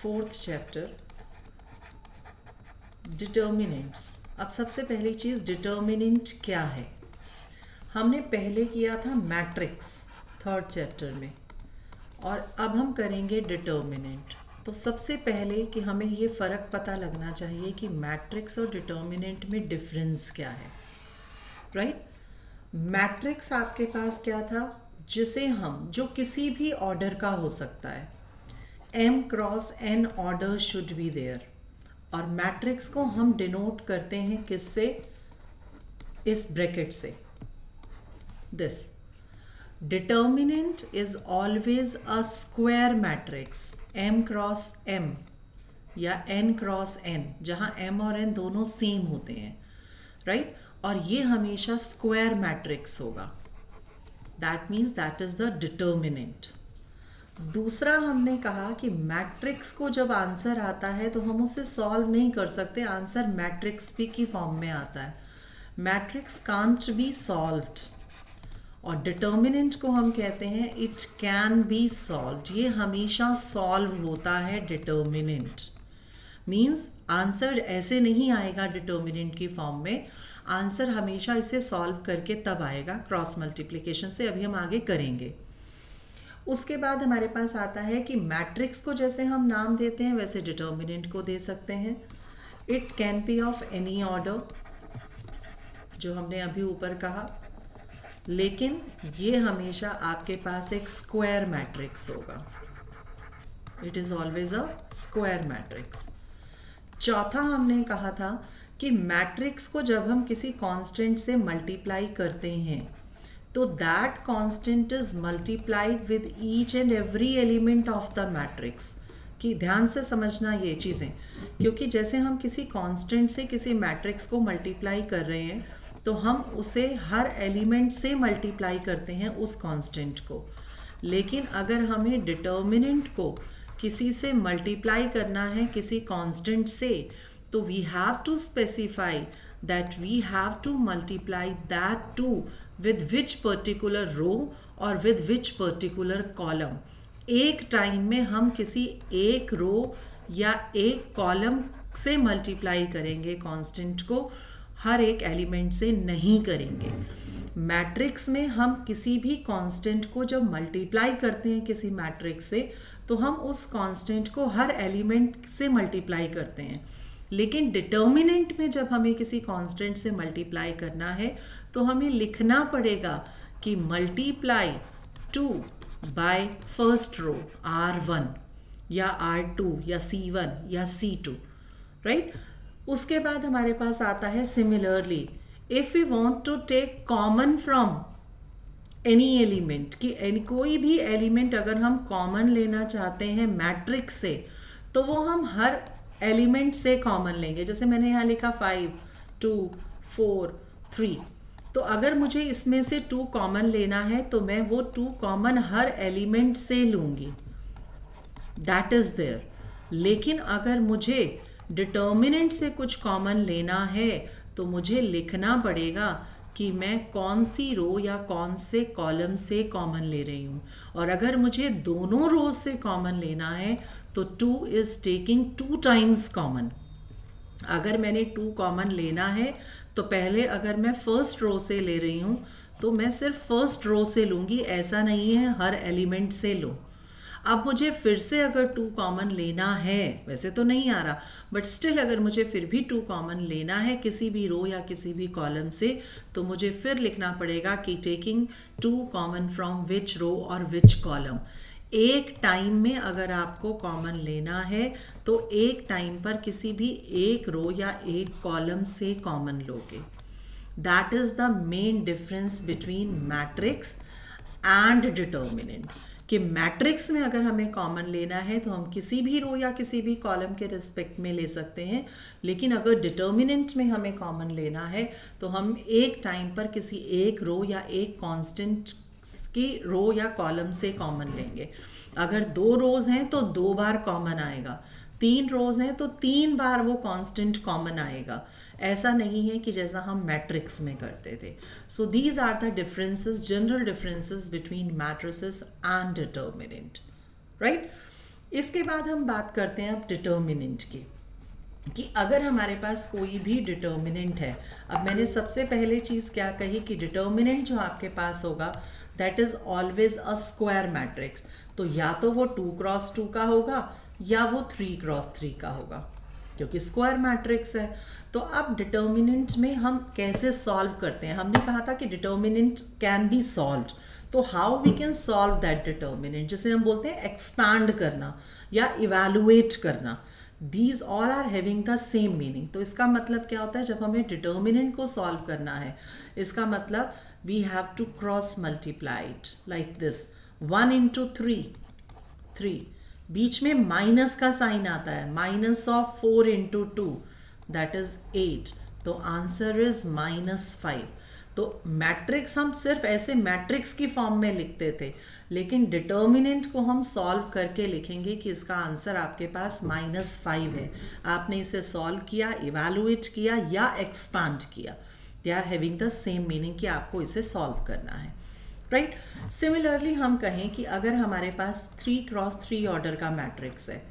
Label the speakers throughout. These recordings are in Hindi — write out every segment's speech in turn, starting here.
Speaker 1: Fourth chapter determinants. अब सबसे पहली चीज़ डिटर्मिनेंट क्या है। हमने पहले किया था मैट्रिक्स थर्ड चैप्टर में, और अब हम करेंगे डिटर्मिनेंट। तो सबसे पहले कि हमें ये फ़र्क पता लगना चाहिए कि मैट्रिक्स और डिटर्मिनेंट में डिफरेंस क्या है, राइट। मैट्रिक्स आपके पास क्या था, जिसे हम जो किसी भी ऑर्डर का हो सकता है, m cross n order should be there, और मैट्रिक्स को हम डिनोट करते हैं किससे, इस ब्रैकेट से, this. Determinant is always a square matrix m cross m या n क्रॉस n, जहाँ m और n दोनों सेम होते हैं, राइट। और ये हमेशा स्क्वायर मैट्रिक्स होगा। That means that is the determinant. दूसरा हमने कहा कि मैट्रिक्स को जब आंसर आता है तो हम उसे सॉल्व नहीं कर सकते, आंसर मैट्रिक्स भी की फॉर्म में आता है। मैट्रिक्स कांट बी सॉल्व्ड, और डिटर्मिनेंट को हम कहते हैं इट कैन बी सॉल्व्ड। ये हमेशा सॉल्व होता है डिटर्मिनेंट। मीन्स आंसर ऐसे नहीं आएगा डिटर्मिनेंट की फॉर्म में, आंसर हमेशा इसे सॉल्व करके तब आएगा, क्रॉस मल्टीप्लिकेशन से। अभी हम आगे करेंगे। उसके बाद हमारे पास आता है कि मैट्रिक्स को जैसे हम नाम देते हैं वैसे डिटर्मिनेंट को दे सकते हैं। It can be of any order, जो हमने अभी ऊपर कहा, लेकिन ये हमेशा आपके पास एक स्क्वायर मैट्रिक्स होगा। It is always a square matrix. चौथा हमने कहा था कि मैट्रिक्स को जब हम किसी कांस्टेंट से मल्टीप्लाई करते हैं तो that constant is multiplied with each and every element of the matrix. कि ध्यान से समझना ये चीज़ें, क्योंकि जैसे हम किसी कांस्टेंट से किसी मैट्रिक्स को मल्टीप्लाई कर रहे हैं तो हम उसे हर एलिमेंट से मल्टीप्लाई करते हैं उस कांस्टेंट को। लेकिन अगर हमें डिटर्मिनेंट को किसी से मल्टीप्लाई करना है किसी कांस्टेंट से, तो we have to specify that we have to multiply that to with which particular row और with which particular column। एक टाइम में हम किसी एक रो या एक कॉलम से मल्टीप्लाई करेंगे कांस्टेंट को, हर एक एलिमेंट से नहीं करेंगे। मैट्रिक्स में हम किसी भी कांस्टेंट को जब मल्टीप्लाई करते हैं किसी मैट्रिक्स से, तो हम उस कांस्टेंट को हर एलिमेंट से मल्टीप्लाई करते हैं। लेकिन डिटर्मिनेंट में जब हमें किसी कांस्टेंट से मल्टीप्लाई करना है तो हमें लिखना पड़ेगा कि multiply 2 by first row R1 या R2 या C1 या C2, राइट। उसके बाद हमारे पास आता है similarly if we want to take common from any element, कि कोई भी एलिमेंट अगर हम कॉमन लेना चाहते हैं मैट्रिक्स से, तो वो हम हर एलिमेंट से कॉमन लेंगे। जैसे मैंने यहाँ लिखा 5 2 4 3, तो अगर मुझे इसमें से 2 कॉमन लेना है तो मैं वो 2 कॉमन हर एलिमेंट से लूँगी, दैट इज़ देयर। लेकिन अगर मुझे डिटर्मिनेंट से कुछ कॉमन लेना है तो मुझे लिखना पड़ेगा कि मैं कौन सी रो या कौन से कॉलम से कॉमन ले रही हूँ। और अगर मुझे दोनों रोज से कॉमन लेना है तो 2 इज टेकिंग 2 टाइम्स कॉमन। अगर मैंने 2 कॉमन लेना है तो पहले अगर मैं फर्स्ट रो से ले रही हूँ तो मैं सिर्फ फर्स्ट रो से लूँगी, ऐसा नहीं है हर एलिमेंट से लो। अब मुझे फिर से अगर 2 कॉमन लेना है, वैसे तो नहीं आ रहा बट स्टिल अगर मुझे फिर भी 2 कॉमन लेना है किसी भी रो या किसी भी कॉलम से, तो मुझे फिर लिखना पड़ेगा कि टेकिंग 2 कॉमन फ्रॉम विच रो और विच कॉलम। एक टाइम में अगर आपको कॉमन लेना है तो एक टाइम पर किसी भी एक रो या एक कॉलम से कॉमन लोगे। That is the main difference between matrix and determinant. कि मैट्रिक्स में अगर हमें कॉमन लेना है तो हम किसी भी रो या किसी भी कॉलम के रिस्पेक्ट में ले सकते हैं, लेकिन अगर डिटर्मिनेंट में हमें कॉमन लेना है तो हम एक टाइम पर किसी एक रो या एक कांस्टेंट की रो या कॉलम से कॉमन लेंगे। अगर 2 रोज हैं तो 2 बार कॉमन आएगा, 3 रोज हैं तो 3 बार वो कांस्टेंट कॉमन आएगा। ऐसा नहीं है कि जैसा हम मैट्रिक्स में करते थे। So these are the differences, general differences between matrices and determinant, right. इसके बाद हम बात करते हैं अब डिटर्मिनेंट की, कि अगर हमारे पास कोई भी डिटर्मिनेंट है। अब मैंने सबसे पहले चीज़ क्या कही कि डिटर्मिनेंट जो आपके पास होगा that is always a square matrix. तो या तो वो 2x2 का होगा या वो 3x3 का होगा, क्योंकि स्क्वायर मैट्रिक्स है। तो अब डिटर्मिनेंट में हम कैसे सॉल्व करते हैं, हमने कहा था कि डिटर्मिनेंट कैन बी सॉल्व्ड। तो how we can solve that determinant, जिसे हम बोलते हैं एक्सपैंड करना या इवैल्यूएट करना। These all are having the same meaning. तो इसका मतलब क्या होता है, जब हमें डिटर्मिनेंट को सॉल्व करना है, इसका मतलब we have to cross multiply it like this, 1 into 3, 3, बीच में माइनस का साइन आता है, minus of 4 into 2 that is 8। तो आंसर इज -5। तो मैट्रिक्स हम सिर्फ ऐसे मैट्रिक्स की फॉर्म में लिखते थे, लेकिन डिटर्मिनेंट को हम सॉल्व करके लिखेंगे कि इसका आंसर आपके पास -5 है। आपने इसे सॉल्व किया, इवैल्यूएट किया या एक्सपांड किया, they are having the same meaning कि आपको इसे सॉल्व करना है, राइट। सिमिलरली हम कहें कि अगर हमारे पास 3x3 ऑर्डर का मैट्रिक्स है,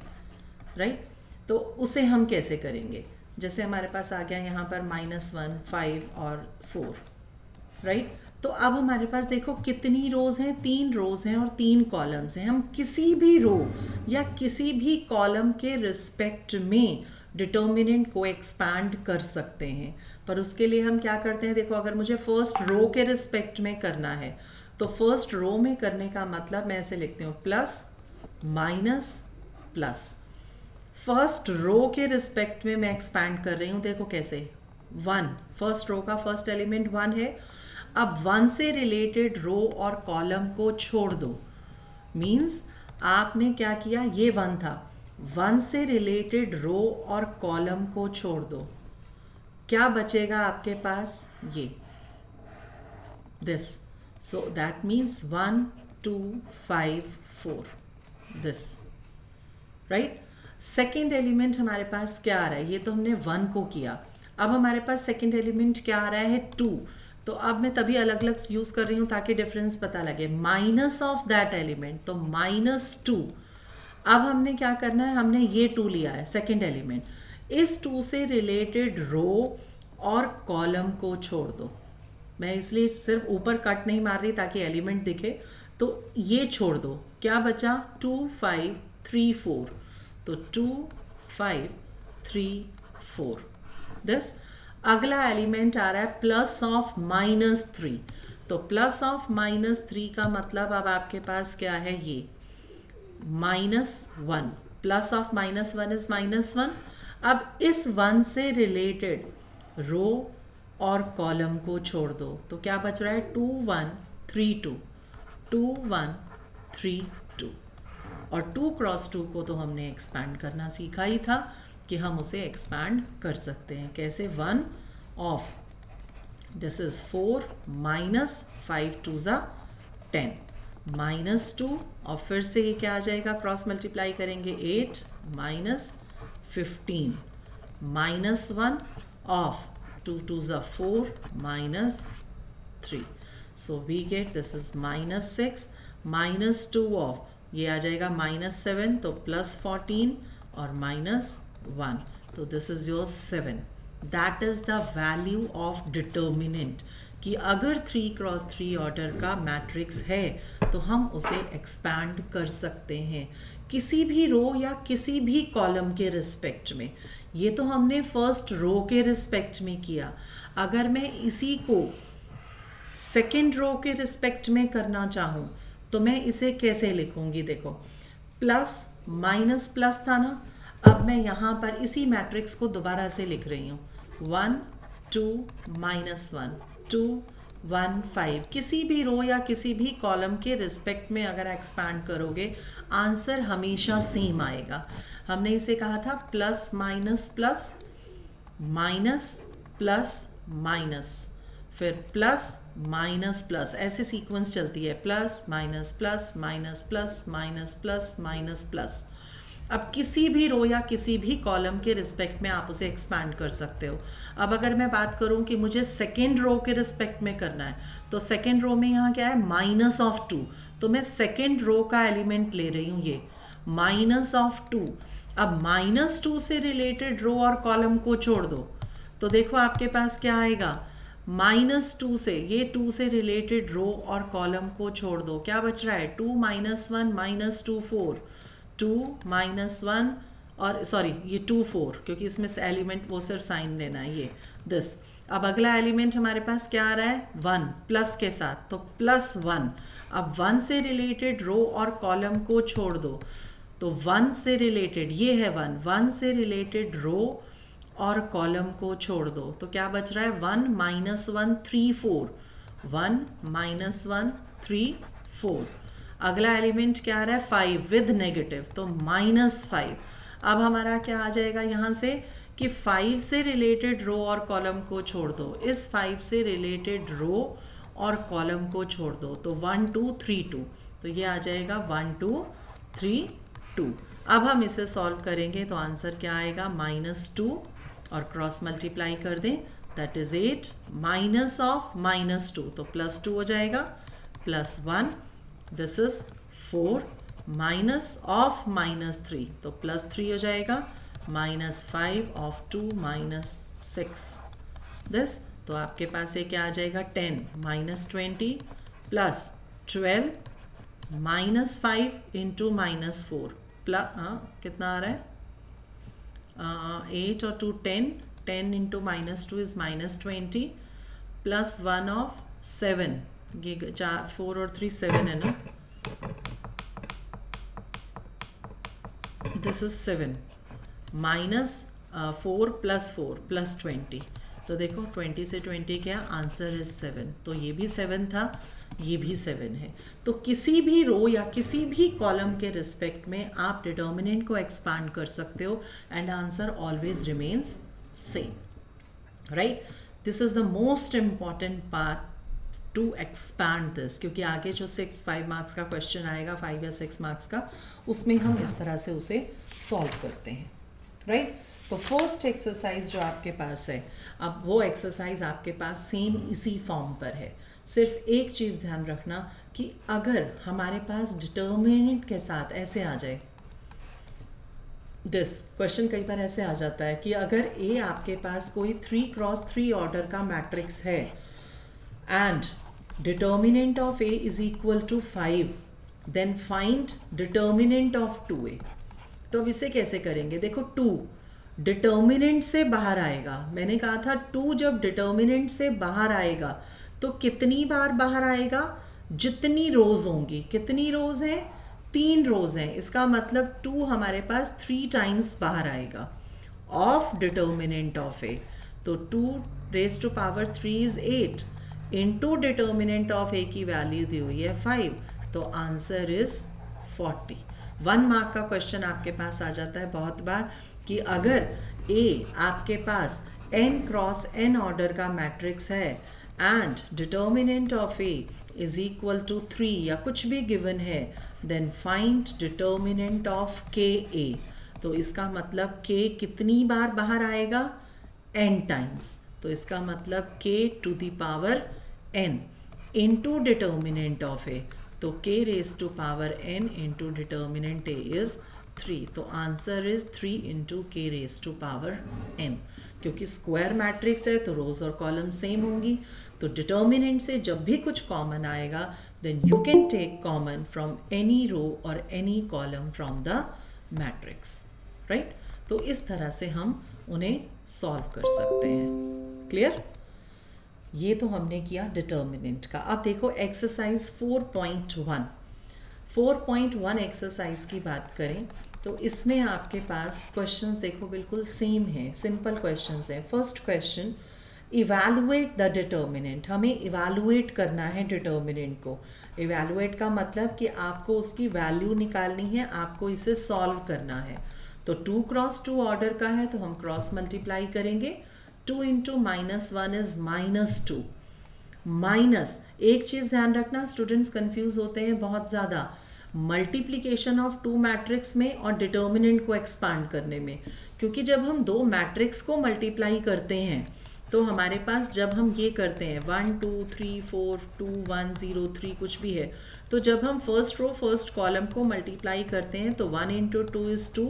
Speaker 1: राइट, तो उसे हम कैसे करेंगे। जैसे हमारे पास आ गया यहाँ पर -1, 5 और 4, राइट। तो अब हमारे पास देखो कितनी रोज़ हैं, 3 रोज़ हैं और 3 कॉलम्स हैं। हम किसी भी रो या किसी भी कॉलम के रिस्पेक्ट में डिटर्मिनेंट को एक्सपैंड कर सकते हैं। पर उसके लिए हम क्या करते हैं, देखो अगर मुझे फर्स्ट रो के रिस्पेक्ट में करना है, तो फर्स्ट रो में करने का मतलब मैं ऐसे लिखती हूँ plus minus plus. First row के रिस्पेक्ट में मैं एक्सपैंड कर रही हूँ, देखो कैसे, 1, फर्स्ट रो का फर्स्ट एलिमेंट 1 है। अब 1 से रिलेटेड रो और कॉलम को छोड़ दो, मीन्स आपने क्या किया, ये 1 था, 1 से रिलेटेड रो और कॉलम को छोड़ दो, क्या बचेगा आपके पास, ये this. So that means 1, 2, 5, 4 this, right. Second element हमारे पास क्या आ रहा है, ये तो हमने 1 को किया। अब हमारे पास सेकेंड एलिमेंट क्या आ रहा है, 2। तो अब मैं तभी अलग अलग यूज़ कर रही हूँ ताकि डिफरेंस पता लगे। माइनस ऑफ दैट एलिमेंट, तो -2। अब हमने क्या करना है, हमने ये 2 लिया है सेकेंड एलिमेंट, इस 2 से रिलेटेड रो और कॉलम को छोड़ दो। मैं इसलिए सिर्फ ऊपर कट नहीं मार रही ताकि एलिमेंट दिखे, तो ये छोड़ दो, क्या बचा, 2, 5, 3, 4। तो 2, 5, 3, 4 दिस। अगला एलिमेंट आ रहा है प्लस ऑफ -3। तो प्लस ऑफ -3 का मतलब अब आपके पास क्या है, ये -1, प्लस ऑफ -1 इज -1। अब इस 1 से रिलेटेड रो और कॉलम को छोड़ दो, तो क्या बच रहा है, 2, 1, 3, 2, 2, 1, 3, 2। और 2x2 को तो हमने एक्सपैंड करना सीखा ही था कि हम उसे एक्सपैंड कर सकते हैं, कैसे, 1 ऑफ दिस इज 4 -5 2 10 -2, और फिर से ये क्या आ जाएगा, क्रॉस मल्टीप्लाई करेंगे, 8 -15 -1 of 2 2 4 -3। So we get this is -6 -2 of, ये आ जाएगा -7, तो +14 और -1, तो this is your 7। That is the value of determinant, कि अगर 3x3 ऑर्डर का मैट्रिक्स है तो हम उसे एक्सपैंड कर सकते हैं किसी भी रो या किसी भी कॉलम के रिस्पेक्ट में। ये तो हमने फर्स्ट रो के रिस्पेक्ट में किया। अगर मैं इसी को सेकेंड रो के रिस्पेक्ट में करना चाहूँ तो मैं इसे कैसे लिखूँगी, देखो प्लस माइनस प्लस था ना, अब मैं यहाँ पर इसी मैट्रिक्स को दोबारा से लिख रही हूँ, 1 2 -1 2 1 5। किसी भी रो या किसी भी कॉलम के रिस्पेक्ट में अगर एक्सपैंड करोगे आंसर हमेशा सेम आएगा। हमने इसे कहा था plus minus plus minus plus minus, फिर प्लस माइनस प्लस, ऐसे सीक्वेंस चलती है, plus minus plus minus plus minus plus minus plus. अब किसी भी रो या किसी भी कॉलम के रिस्पेक्ट में आप उसे एक्सपैंड कर सकते हो। अब अगर मैं बात करूं कि मुझे सेकेंड रो के रिस्पेक्ट में करना है, तो सेकेंड रो में यहाँ क्या है, -2, तो मैं सेकेंड रो का एलिमेंट ले रही हूँ, ये माइनस ऑफ 2। अब -2 से रिलेटेड रो और कॉलम को छोड़ दो, तो देखो आपके पास क्या आएगा, -2 से, ये 2 से रिलेटेड रो और कॉलम को छोड़ दो, क्या बच रहा है, 2 - 1 - 2 4, 2 - 1 और सॉरी ये 2 4, क्योंकि इसमें से एलिमेंट वो सिर्फ साइन लेना है, ये दिस। अब अगला एलिमेंट हमारे पास क्या आ रहा है, 1 प्लस के साथ, तो +1। अब 1 से रिलेटेड रो और कॉलम को छोड़ दो, तो 1 से रिलेटेड, ये है 1 से रिलेटेड रो और कॉलम को छोड़ दो, तो क्या बच रहा है, 1 - 1 3 4, 1 - 1 3 4। अगला एलिमेंट क्या आ रहा है, 5 विद नेगेटिव, तो -5। अब हमारा क्या आ जाएगा यहाँ से कि 5 से रिलेटेड रो और कॉलम को छोड़ दो, इस 5 से रिलेटेड रो और कॉलम को छोड़ दो, तो 1 2 3 2, तो ये आ जाएगा 1 2 3 2। अब हम इसे सॉल्व करेंगे तो आंसर क्या आएगा, -2 और क्रॉस मल्टीप्लाई कर दें, दैट इज 8 माइनस ऑफ -2, तो +2 हो जाएगा, +1, दिस इज 4 माइनस ऑफ -3, तो +3 हो जाएगा, -5 ऑफ 2 -6 दिस, तो आपके पास ये क्या आ जाएगा, 10 -20 + 12 -5 इंटू -4 कितना आ रहा है, 8 और 2 10, 10 इंटू -2 इज -20 + 1 ऑफ 7, ये 4 और 3 7 है ना, दिस इज 7 -4 + 4 + 20, तो देखो 20 से 20 क्या, आंसर इज 7, तो ये भी 7 था, ये भी 7 है। तो किसी भी रो या किसी भी कॉलम के रिस्पेक्ट में आप डिटर्मिनेंट को एक्सपांड कर सकते हो and answer always remains same, right. This is the most important part two expand this, क्योंकि आगे जो 5 मार्क्स का क्वेश्चन आएगा, 5 या 6 मार्क्स का, उसमें हम इस तरह से उसे सॉल्व करते हैं, राइट। तो फर्स्ट एक्सरसाइज जो आपके पास है, अब वो एक्सरसाइज आपके पास सेम इसी फॉर्म पर है, सिर्फ एक चीज़ ध्यान रखना कि अगर हमारे पास डिटर्मिनेंट के साथ ऐसे आ जाए, दिस क्वेश्चन कई बार ऐसे आ जाता है कि अगर ए आपके पास कोई 3x3 ऑर्डर का मैट्रिक्स है and determinant of A is equal to 5, then find determinant of 2a। तो अब इसे कैसे करेंगे, देखो 2 डिटर्मिनेंट से बाहर आएगा, मैंने कहा था 2 जब डिटर्मिनेंट से बाहर आएगा तो कितनी बार बाहर आएगा, जितनी रोज होंगी, कितनी रोज हैं, 3 रोज हैं, इसका मतलब 2 हमारे पास 3 टाइम्स बाहर आएगा ऑफ डिटर्मिनेंट ऑफ ए, तो 2⁻³ इज 8 इंटू डिटर्मिनेंट ऑफ ए की वैल्यू दी हुई है 5, तो आंसर इज 40। 1 मार्क का क्वेश्चन आपके पास आ जाता है बहुत बार कि अगर ए आपके पास n×n ऑर्डर का मैट्रिक्स है and determinant of A is equal to 3 या कुछ भी गिवन है, देन फाइंड डिटर्मिनेंट ऑफ के ए, तो इसका मतलब k कितनी बार बाहर आएगा, n टाइम्स, तो इसका मतलब k⁴n इंटू डिटर्मिनेंट ऑफ ए, तो k⁴n into determinant A is 3, तो आंसर इज 3 इंटू k⁴n, क्योंकि स्क्वायर मैट्रिक्स है तो रोज और कॉलम सेम होंगी, तो डिटर्मिनेंट से जब भी कुछ कॉमन आएगा then you can take common from any row और any column from the matrix, right. तो इस तरह से हम उन्हें सॉल्व कर सकते हैं, क्लियर। ये तो हमने किया डिटर्मिनेंट का। अब देखो एक्सरसाइज 4.1, 4.1 एक्सरसाइज की बात करें तो इसमें आपके पास क्वेश्चंस देखो बिल्कुल सेम है, सिंपल क्वेश्चंस है। First question, evaluate the determinant, हमें इवैल्यूएट करना है डिटर्मिनेंट को। इवैल्यूएट का मतलब कि आपको उसकी वैल्यू निकालनी है, आपको इसे सॉल्व करना है। तो 2×2 ऑर्डर का है तो हम क्रॉस मल्टीप्लाई करेंगे, 2 इंटू -1 इज -2, माइनस, एक चीज़ ध्यान रखना, स्टूडेंट्स कंफ्यूज होते हैं बहुत ज़्यादा मल्टीप्लिकेशन ऑफ 2 मैट्रिक्स में और डिटर्मिनेंट को एक्सपांड करने में, क्योंकि जब हम 2 मैट्रिक्स को मल्टीप्लाई करते हैं तो हमारे पास जब हम ये करते हैं 1 2 3 4 2 1 0 3 कुछ भी है, तो जब हम फर्स्ट रो फर्स्ट कॉलम को मल्टीप्लाई करते हैं तो 1 इंटू 2 इज़ 2,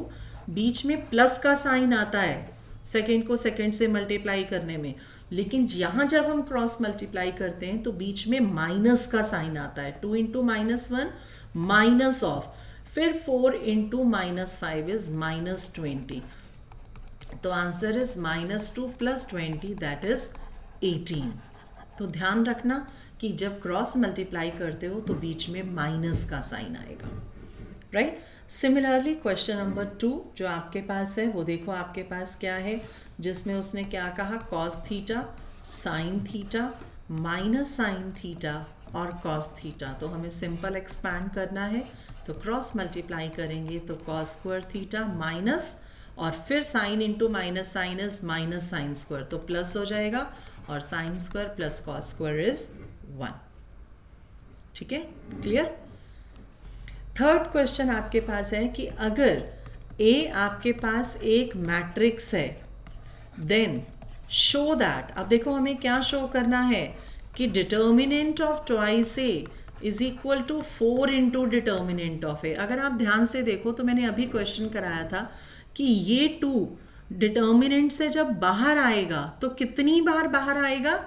Speaker 1: बीच में प्लस का साइन आता है सेकेंड को सेकेंड से मल्टीप्लाई करने में, लेकिन यहाँ जब हम क्रॉस मल्टीप्लाई करते हैं तो बीच में माइनस का साइन आता है, 2 इंटू -1 माइनस ऑफ, फिर 4 इंटू -5 इज -20, तो आंसर इज -2 + 20 दैट इज 18। तो ध्यान रखना कि जब क्रॉस मल्टीप्लाई करते हो तो बीच में माइनस का साइन आएगा, राइट। सिमिलरली क्वेश्चन नंबर 2 जो आपके पास है वो देखो आपके पास क्या है, जिसमें उसने क्या कहा, cos theta sin theta minus sin theta और cos थीटा। तो हमें सिंपल एक्सपैंड करना है, तो क्रॉस मल्टीप्लाई करेंगे तो cos स्क्वायर थीटा माइनस और फिर sine into minus sine is minus sine square, तो प्लस हो जाएगा और sine square plus cos square is 1। ठीक है, क्लियर। थर्ड क्वेश्चन आपके पास है कि अगर A आपके पास एक मैट्रिक्स है देन शो दैट, अब देखो हमें क्या शो करना है कि determinant of twice A is equal to 4 into determinant of A। अगर आप ध्यान से देखो तो मैंने अभी क्वेश्चन कराया था कि ये 2 डिटर्मिनेंट से जब बाहर आएगा तो कितनी बार बाहर आएगा,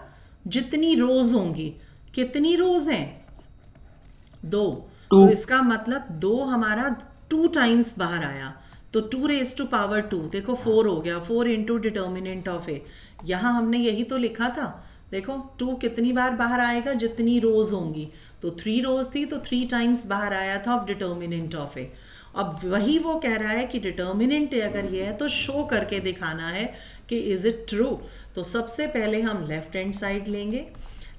Speaker 1: जितनी रोज होंगी। कितनी रोज हैं, 2, तो इसका मतलब 2 हमारा 2 टाइम्स बाहर आया, तो 2 रेज़ टू पावर 2, देखो 4 हो गया, 4 इंटू डिटर्मिनेंट ऑफ A। यहाँ हमने यही तो लिखा था, देखो 2 कितनी बार बाहर आएगा, जितनी रोज होंगी, तो 3 रोज थी तो 3 टाइम्स बाहर आया था ऑफ डिटर्मिनेंट ऑफ A। अब वही वो कह रहा है कि डिटर्मिनेंट अगर ये है तो शो करके दिखाना है कि इज इट ट्रू। तो सबसे पहले हम लेफ्ट हैंड साइड लेंगे,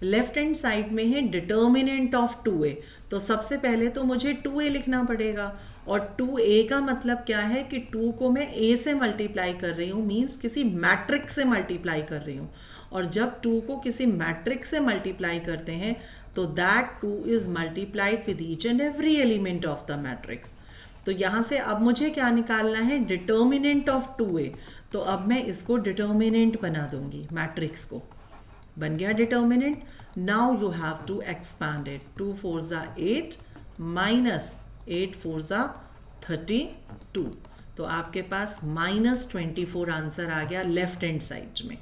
Speaker 1: लेफ्ट हैंड साइड में है डिटर्मिनेंट ऑफ 2A, तो सबसे पहले तो मुझे 2A लिखना पड़ेगा, और 2A का मतलब क्या है कि 2 को मैं A से मल्टीप्लाई कर रही हूँ, मीन्स किसी मैट्रिक्स से मल्टीप्लाई कर रही हूँ, और जब 2 को किसी मैट्रिक्स से मल्टीप्लाई करते हैं तो that 2 is multiplied with each and every element of the matrix. तो यहाँ से अब मुझे क्या निकालना है, डिटर्मिनेंट ऑफ 2A, तो अब मैं इसको डिटर्मिनेंट बना दूंगी, मैट्रिक्स को बन गया determinant. Now you have to expand it, 2 4 = 8 minus 8 4 = 32, तो आपके पास -24 आंसर आ गया लेफ्ट हैंड साइड में।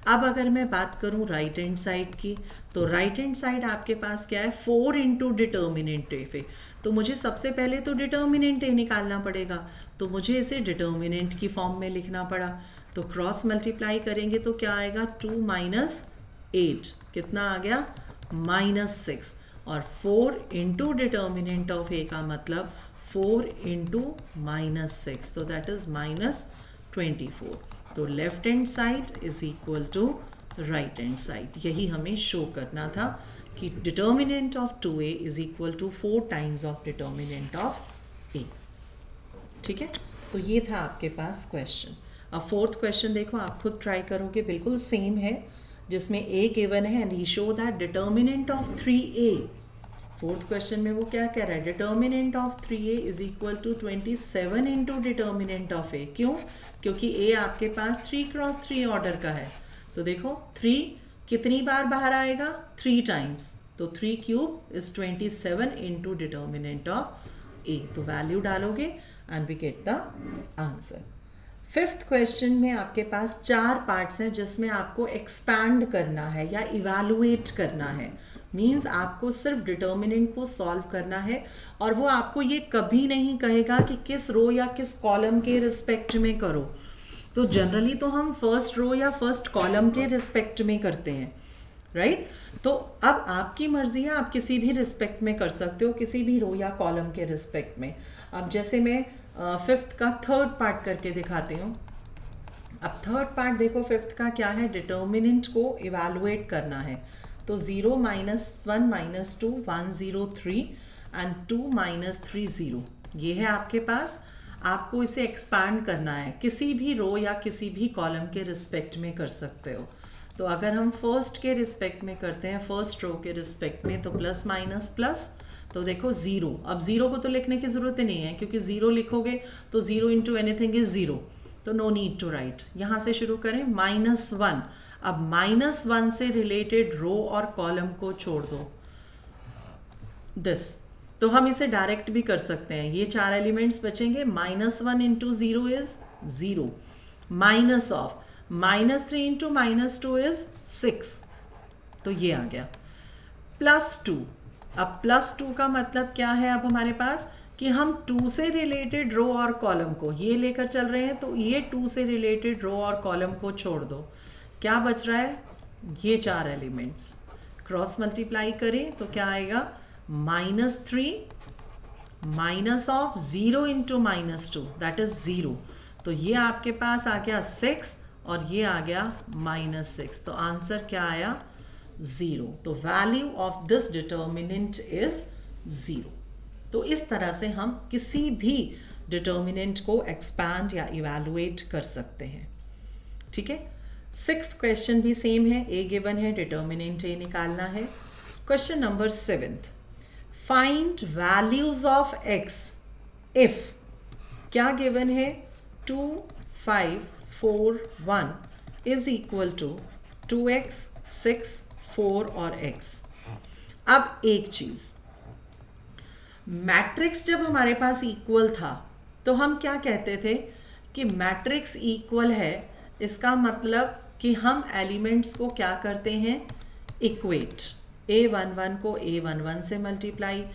Speaker 1: अब अगर मैं बात करूं राइट हैंड साइड की, तो राइट हैंड साइड आपके पास क्या है, 4 इंटू डिटर्मिनेंट A, तो मुझे सबसे पहले तो डिटर्मिनेंट A निकालना पड़ेगा, तो मुझे इसे डिटर्मिनेंट की फॉर्म में लिखना पड़ा, तो क्रॉस मल्टीप्लाई करेंगे तो क्या आएगा, 2 - 8 कितना आ गया, -6, और 4 इंटू डिटर्मिनेंट ऑफ A का मतलब 4 इंटू -6, तो दैट इज -24। तो left hand side is equal to right hand side, यही हमें शो करना था कि determinant of 2A is equal to 4 times of determinant of A। ठीक है, तो ये था आपके पास क्वेश्चन। अब फोर्थ क्वेश्चन देखो, आप खुद ट्राई करोगे, बिल्कुल सेम है, जिसमें A गिवन है and he show that determinant of 3A। Fourth question में वो क्या कह रहा है, determinant of 3A is equal to 27 into determinant of A। क्यों, क्योंकि A आपके पास 3x3 ऑर्डर का है, तो देखो 3 कितनी बार बाहर आएगा, 3 टाइम्स, तो 3 cube is 27 into determinant of A। तो वैल्यू डालोगे and we get the answer. Fifth question में आपके पास 4 पार्ट्स हैं जिसमें आपको एक्सपैंड करना है या इवैल्यूएट करना है, मीन्स आपको सिर्फ डिटर्मिनेंट को सॉल्व करना है, और वो आपको ये कभी नहीं कहेगा कि किस रो या किस कॉलम के रिस्पेक्ट में करो। तो जनरली तो हम फर्स्ट रो या फर्स्ट कॉलम के रिस्पेक्ट में करते हैं, राइट। तो अब आपकी मर्जी है, आप किसी भी रिस्पेक्ट में कर सकते हो, किसी भी रो या कॉलम के रिस्पेक्ट में। अब जैसे मैं फिफ्थ का थर्ड पार्ट करके दिखाती हूँ। अब थर्ड पार्ट देखो, फिफ्थ का क्या है, डिटर्मिनेंट को इवैल्यूएट करना है, तो 0 - 1 - 2 1 0 3 एंड 2 - 3 0, ये है आपके पास। आपको इसे एक्सपैंड करना है, किसी भी रो या किसी भी कॉलम के रिस्पेक्ट में कर सकते हो। तो अगर हम फर्स्ट के रिस्पेक्ट में करते हैं, फर्स्ट रो के रिस्पेक्ट में, तो प्लस माइनस प्लस, तो देखो 0, अब 0 को तो लिखने की ज़रूरत ही नहीं है, क्योंकि 0 लिखोगे तो 0 इंटू एनीथिंग इज 0, तो नो नीड टू राइट। यहाँ से शुरू करें -1। अब -1 से रिलेटेड रो और कॉलम को छोड़ दो दिस, तो हम इसे डायरेक्ट भी कर सकते हैं। ये 4 एलिमेंट्स बचेंगे। -1 into 0 is 0, minus of -3 into -2 is 6, तो ये आ गया। +2, अब +2 का मतलब क्या है अब हमारे पास कि हम 2 से रिलेटेड रो और कॉलम को ये लेकर चल रहे हैं, तो ये 2 से रिलेटेड रो और कॉलम को छोड़ दो। क्या बच रहा है? ये 4 एलिमेंट्स क्रॉस मल्टीप्लाई करें तो क्या आएगा? -3 minus of 0 into -2 that is 0, तो ये आपके पास आ गया 6 और ये आ गया -6, तो आंसर क्या आया? 0। तो value of this determinant is 0। तो इस तरह से हम किसी भी डिटर्मिनेंट को एक्सपैंड या इवैल्यूएट कर सकते हैं। ठीक है। 6th क्वेश्चन भी सेम है, ए गिवन है, डिटर्मिनेंट ए निकालना है। Question number 7th, find values of x if क्या गिवन है? 2, 5, 4, 1 इज इक्वल टू 2x, 6, 4 और x। अब एक चीज, मैट्रिक्स जब हमारे पास इक्वल था तो हम क्या कहते थे कि मैट्रिक्स इक्वल है, इसका मतलब कि हम एलिमेंट्स को क्या करते हैं? इक्वेट। a11 को a11 से मल्टीप्लाई,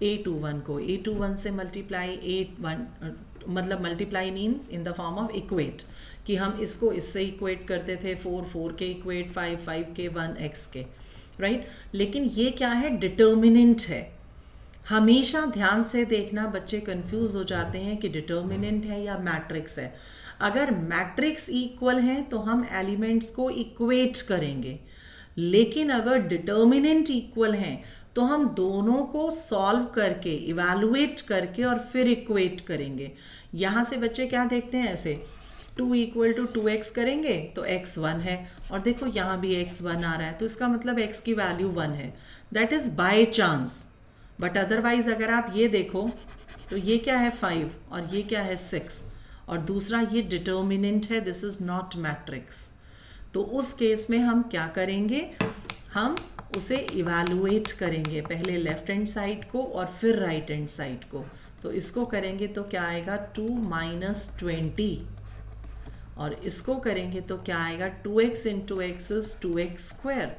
Speaker 1: a21 को a21 से मल्टीप्लाई, a1 मतलब multiply means in the form of equate, कि हम इसको इससे इक्वेट करते थे, 4 4 के इक्वेट, 5 5 के, 1 x के, राइट। लेकिन ये क्या है? डिटर्मिनेंट है। हमेशा ध्यान से देखना, बच्चे कंफ्यूज हो जाते हैं कि डिटर्मिनेंट है या मैट्रिक्स है। अगर मैट्रिक्स इक्वल है तो हम एलिमेंट्स को इक्वेट करेंगे, लेकिन अगर डिटर्मिनेंट इक्वल हैं तो हम दोनों को सॉल्व करके, इवैल्यूएट करके और फिर इक्वेट करेंगे। यहाँ से बच्चे क्या देखते हैं? ऐसे 2 = 2x करेंगे तो x 1 है, और देखो यहाँ भी x 1 आ रहा है, तो इसका मतलब x की वैल्यू 1 है। That is by chance. But otherwise अगर आप ये देखो तो ये क्या है? 5 और ये क्या है? 6, और दूसरा ये डिटर्मिनेंट है, दिस इज नॉट मैट्रिक्स। तो उस केस में हम क्या करेंगे? हम उसे इवैल्यूएट करेंगे, पहले लेफ्ट हैंड साइड को और फिर राइट हैंड साइड को। तो इसको करेंगे तो क्या आएगा? 2 - 20, और इसको करेंगे तो क्या आएगा? 2x into x is 2x²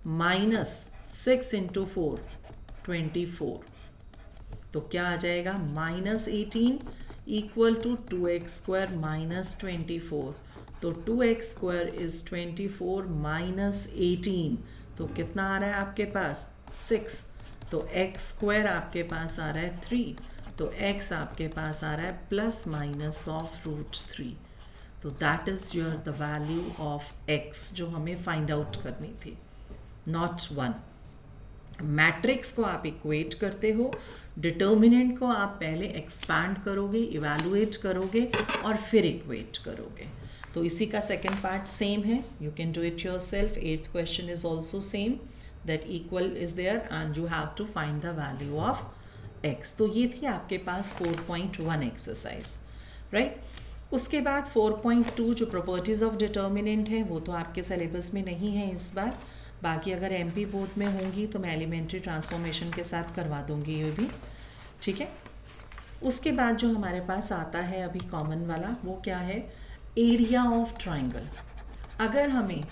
Speaker 1: minus 6 into 4 24, तो क्या आ जाएगा? -18 इक्वल टू 2x² माइनस 24, तो 2x² इज 24 माइनस 18, तो कितना आ रहा है आपके पास? 6, तो x² आपके पास आ रहा है 3, तो x आपके पास आ रहा है ±√3, तो that is your the value of x जो हमें फाइंड आउट करनी थी, नॉट 1। मैट्रिक्स को आप इक्वेट करते हो, डिटर्मिनेंट को आप पहले एक्सपैंड करोगे, इवैल्यूएट करोगे और फिर इक्वेट करोगे। तो इसी का सेकेंड पार्ट सेम है, you can do it yourself. 8th question is also same, that equal is there and you have to find the value of x। तो ये थी आपके पास 4.1 एक्सरसाइज, राइट। उसके बाद 4.2 जो प्रॉपर्टीज ऑफ डिटर्मिनेंट है वो तो आपके सिलेबस में नहीं है इस बार, बाकी अगर MP बोर्ड में होंगी तो मैं एलिमेंट्री ट्रांसफॉर्मेशन के साथ करवा दूंगी ये भी, ठीक है। उसके बाद जो हमारे पास आता है अभी कॉमन वाला, वो क्या है? Area of triangle. अगर हमें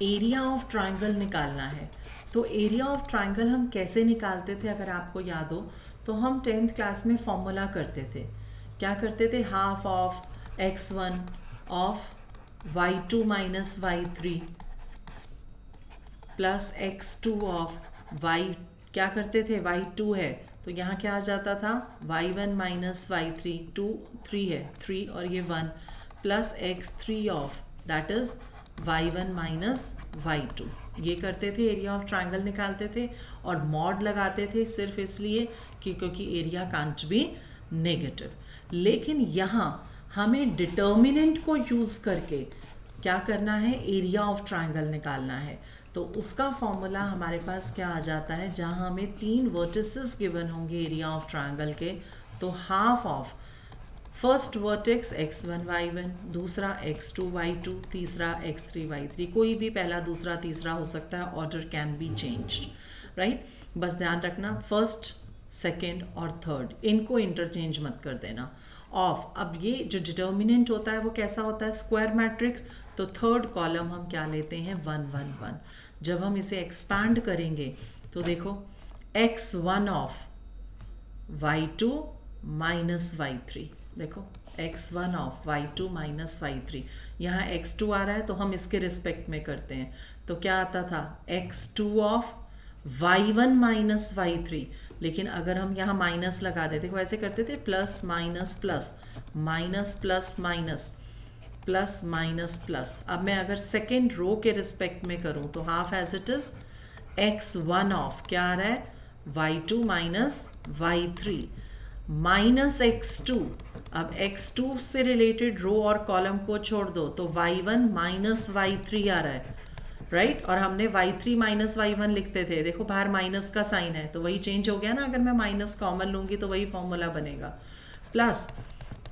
Speaker 1: एरिया ऑफ ट्राइंगल निकालना है तो एरिया ऑफ ट्राइंगल हम कैसे निकालते थे? अगर आपको याद हो तो हम 10th क्लास में फॉर्मूला करते थे। क्या करते थे? Half of x1 of y2 minus y3 plus x2 of y, क्या करते थे? y2 है तो यहाँ क्या आ जाता था? y1 माइनस y3, 2 3 है, 3 और ये 1 plus x3 of that is y1 minus y2। ये करते थे, एरिया ऑफ ट्राइंगल निकालते थे, और मॉड लगाते थे सिर्फ इसलिए कि क्योंकि एरिया कांट बी नेगेटिव। लेकिन यहाँ हमें डिटर्मिनेंट को यूज़ करके क्या करना है? एरिया ऑफ ट्राइंगल निकालना है। तो उसका फॉर्मूला हमारे पास क्या आ जाता है? जहाँ हमें 3 वर्टिसेस गिवन होंगे एरिया ऑफ ट्राइंगल के, तो half of first vertex x1 y1, दूसरा x2 y2, तीसरा x3 y3, कोई भी पहला दूसरा तीसरा हो सकता है, order can be changed, right. बस ध्यान रखना फर्स्ट सेकेंड और थर्ड इनको इंटरचेंज मत कर देना ऑफ। अब ये जो डिटर्मिनेंट होता है वो कैसा होता है, स्क्वायर मैट्रिक्स, तो थर्ड कॉलम हम क्या लेते हैं 1 1 1। जब हम इसे एक्सपैंड करेंगे तो देखो x1 of y2 minus y3, देखो x1 of y2 minus y3, यहाँ x2 आ रहा है तो हम इसके रिस्पेक्ट में करते हैं, तो क्या आता था x2 of y1 minus y3। लेकिन अगर हम यहाँ माइनस लगा देते, देखो ऐसे करते थे plus minus plus minus plus minus plus minus plus. अब मैं अगर सेकेंड रो के रिस्पेक्ट में करूँ तो half as it is x1 of क्या आ रहा है y2 minus y3 minus x2। अब x2 से रिलेटेड रो और कॉलम को छोड़ दो तो y1 माइनस y3 आ रहा है, राइट। और हमने y3 माइनस y1 लिखते थे, देखो बाहर माइनस का साइन है तो वही चेंज हो गया ना, अगर मैं माइनस कॉमन लूँगी तो वही फॉर्मूला बनेगा। प्लस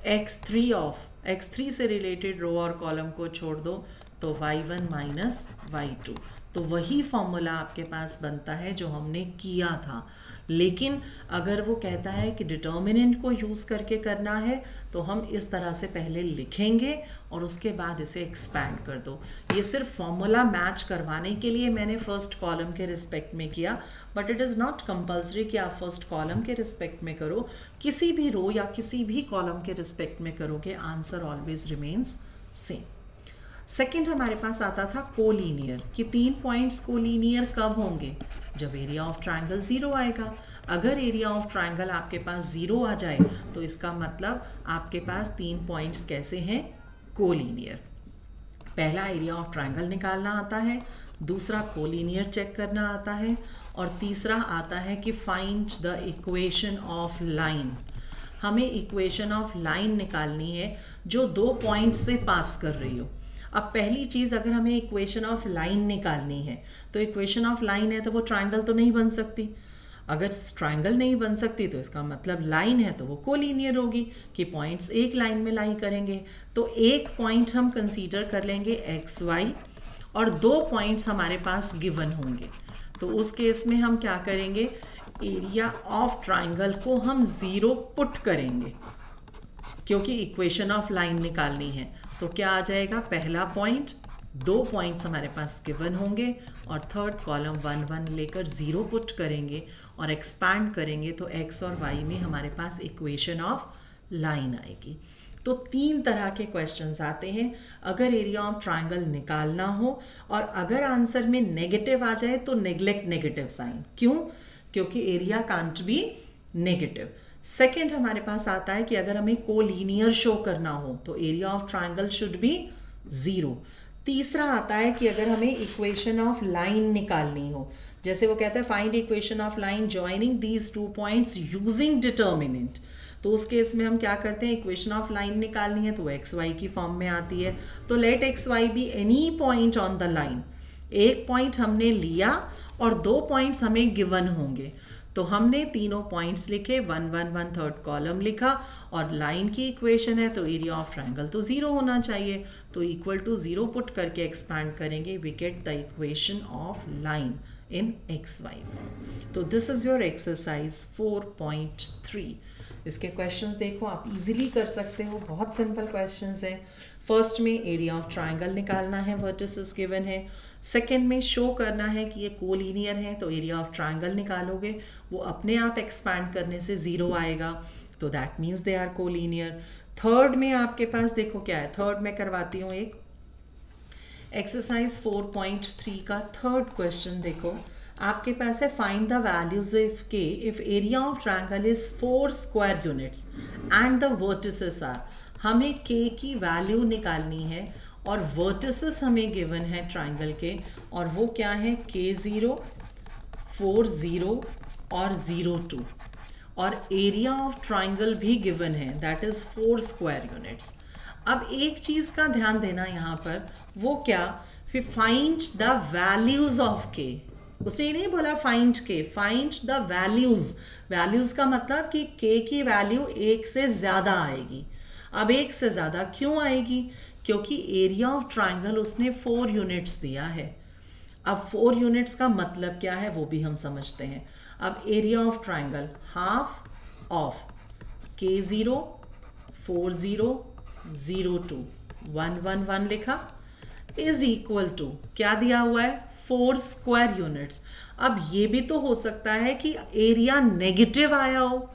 Speaker 1: x3 ऑफ, x3 से रिलेटेड रो और कॉलम को छोड़ दो तो y1 माइनस y2, तो वही फॉर्मूला आपके पास बनता है जो हमने किया था। लेकिन अगर वो कहता है कि डिटर्मिनेंट को यूज़ करके करना है तो हम इस तरह से पहले लिखेंगे और उसके बाद इसे एक्सपैंड कर दो। ये सिर्फ फॉर्मूला मैच करवाने के लिए मैंने फर्स्ट कॉलम के रिस्पेक्ट में किया, but it is not compulsory कि आप फर्स्ट कॉलम के रिस्पेक्ट में करो, किसी भी रो या किसी भी कॉलम के रिस्पेक्ट में करोगे answer always remains same. Second हमारे पास आता था कोलीनियर, कि 3 पॉइंट्स कोलीनियर कब होंगे, जब एरिया ऑफ ट्रायंगल 0 आएगा। अगर एरिया ऑफ ट्रायंगल आपके पास 0 आ जाए तो इसका मतलब आपके पास 3 पॉइंट्स कैसे हैं, कोलीनियर। पहला एरिया ऑफ ट्रायंगल निकालना आता है, दूसरा कोलीनियर चेक करना आता है, और तीसरा आता है कि find the equation of line. हमें इक्वेशन ऑफ लाइन निकालनी है जो 2 पॉइंट्स से पास कर रही हो। अब पहली चीज़, अगर हमें इक्वेशन ऑफ लाइन निकालनी है तो इक्वेशन ऑफ लाइन है तो वो ट्रायंगल तो नहीं बन सकती। अगर ट्रायंगल नहीं बन सकती तो इसका मतलब लाइन है तो वो कोलीनियर होगी, कि पॉइंट्स एक लाइन में लाई करेंगे। तो एक पॉइंट हम कंसीडर कर लेंगे एक्स वाई और 2 पॉइंट्स हमारे पास गिवन होंगे। तो उस केस में हम क्या करेंगे, एरिया ऑफ ट्रायंगल को हम 0 पुट करेंगे क्योंकि इक्वेशन ऑफ लाइन निकालनी है। तो क्या आ जाएगा, पहला पॉइंट, 2 पॉइंट्स हमारे पास गिवन होंगे और थर्ड कॉलम 1 1 लेकर 0 पुट करेंगे और एक्सपैंड करेंगे तो x और y में हमारे पास इक्वेशन ऑफ लाइन आएगी। तो 3 तरह के क्वेश्चंस आते हैं अगर एरिया ऑफ ट्रायंगल निकालना हो, और अगर आंसर में नेगेटिव आ जाए तो नेग्लेक्ट नेगेटिव साइन। क्यों? क्योंकि area can't be negative. Second हमारे पास आता है कि अगर हमें कोलीनियर शो करना हो तो area of triangle should be 0। तीसरा आता है कि अगर हमें इक्वेशन ऑफ लाइन निकालनी हो, जैसे वो कहता है find equation of line joining these 2 points using determinant. तो उस केस में हम क्या करते हैं, इक्वेशन ऑफ लाइन निकालनी है तो वो एक्स वाई की फॉर्म में आती है। तो let x y be any point on the line. एक पॉइंट हमने लिया और 2 पॉइंट्स हमें गिवन होंगे, तो हमने तीनों पॉइंट्स लिखे, 1 1 1 थर्ड कॉलम लिखा, और लाइन की इक्वेशन है तो एरिया ऑफ ट्रायंगल तो 0 होना चाहिए, तो इक्वल टू 0 पुट करके एक्सपैंड करेंगे, we get the equation of line in x y form. तो दिस इज योर एक्सरसाइज 4.3। इसके क्वेश्चंस देखो, आप इजीली कर सकते हो, बहुत सिंपल क्वेश्चंस हैं। फर्स्ट में एरिया ऑफ ट्रायंगल निकालना है, वर्टिसेस गिवन है। सेकेंड में शो करना है कि ये कोलीनियर है तो एरिया ऑफ ट्रायंगल निकालोगे, वो अपने आप एक्सपैंड करने से 0 आएगा, तो that means they are collinear. Third में आपके पास देखो क्या है, थर्ड में करवाती हूँ एक एक्सरसाइज 4.3 का थर्ड क्वेश्चन। देखो आपके पास है find the values if K if area of triangle is 4 square units and the vertices are. हमें के की वैल्यू निकालनी है और वर्टिसेस हमें गिवन है ट्रायंगल के, और वो क्या है, K0, 4 0 और 0 2, और एरिया ऑफ ट्रायंगल भी गिवन है दैट इज 4 स्क्वायर यूनिट्स। अब एक चीज़ का ध्यान देना यहाँ पर, वो क्या, फिर फाइंड द वैल्यूज ऑफ के। उसने ये नहीं बोला फाइंड के, फाइंड द वैल्यूज। वैल्यूज का मतलब कि के की वैल्यू 1 से ज़्यादा आएगी। अब एक से ज़्यादा क्यों आएगी? क्योंकि एरिया ऑफ ट्राइंगल उसने 4 यूनिट्स दिया है। अब 4 यूनिट्स का मतलब क्या है वो भी हम समझते हैं। अब area of triangle half of K0 4 0 0 2 1 1 1 लिखा इज इक्वल टू क्या दिया हुआ है? 4 स्क्वायर यूनिट्स। अब ये भी तो हो सकता है कि एरिया नेगेटिव आया हो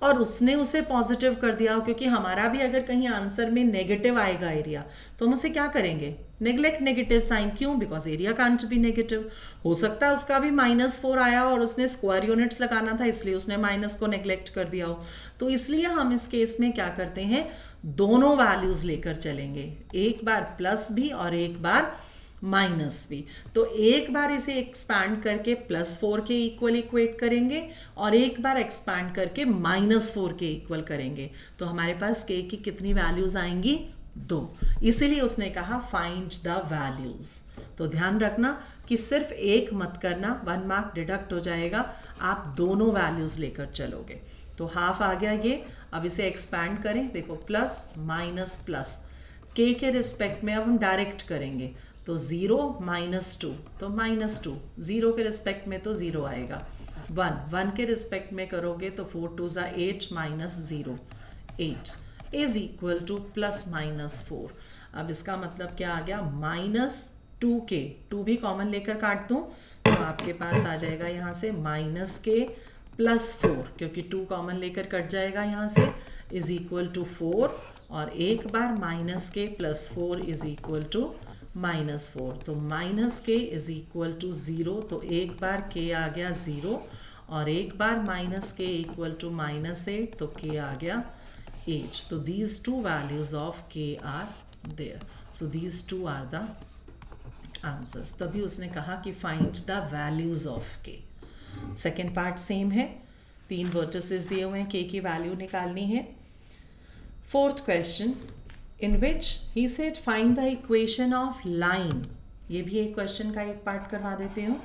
Speaker 1: और उसने उसे पॉजिटिव कर दिया हो, क्योंकि हमारा भी अगर कहीं आंसर में नेगेटिव आएगा एरिया तो हम उसे क्या करेंगे? Neglect negative sign. क्यों? Because area can't be negative. हो सकता है उसका भी -4 आया और उसने स्क्वायर यूनिट्स लगाना था इसलिए उसने माइनस को नेग्लेक्ट कर दिया हो। तो इसलिए हम इस केस में क्या करते हैं, दोनों वैल्यूज लेकर चलेंगे, एक बार प्लस भी और एक बार माइनस भी। तो एक बार इसे एक्सपैंड करके +4 के इक्वल इक्वेट करेंगे और एक बार एक्सपैंड करके -4 के इक्वल करेंगे। तो हमारे पास k की कितनी वैल्यूज आएंगी? 2। इसीलिए उसने कहा फाइंड द वैल्यूज। तो ध्यान रखना कि सिर्फ एक मत करना, 1 मार्क डिडक्ट हो जाएगा, आप दोनों वैल्यूज लेकर चलोगे। तो हाफ आ गया ये। अब इसे एक्सपैंड करें, देखो प्लस माइनस प्लस, k के रिस्पेक्ट में अब हम डायरेक्ट करेंगे तो 0 -2 तो -2, 0 के रिस्पेक्ट में तो 0 आएगा। 1 के रिस्पेक्ट में करोगे तो 4 2 ज़ा 8 -0 8 इज इक्वल टू +-4। अब इसका मतलब क्या आ गया? -2k, 2 भी कॉमन लेकर काट दूं तो आपके पास आ जाएगा यहाँ से -k +4, क्योंकि 2 कॉमन लेकर कट जाएगा यहाँ से, इज इक्वल टू 4 और एक बार -k +4 इज इक्वल टू -4। तो -k इज इक्वल टू 0, तो एक बार k आ गया 0 और एक बार -k इक्वल टू -8, तो k आ गया 8। तो these two values of k are there. So these two are the answers. तभी उसने कहा कि find the values of k. Second part same है, 3 वर्टिसेस दिए हुए हैं, k की वैल्यू निकालनी है। Fourth question, in which he said find the equation of line. ये भी एक क्वेश्चन का एक पार्ट करवा देते हूँ।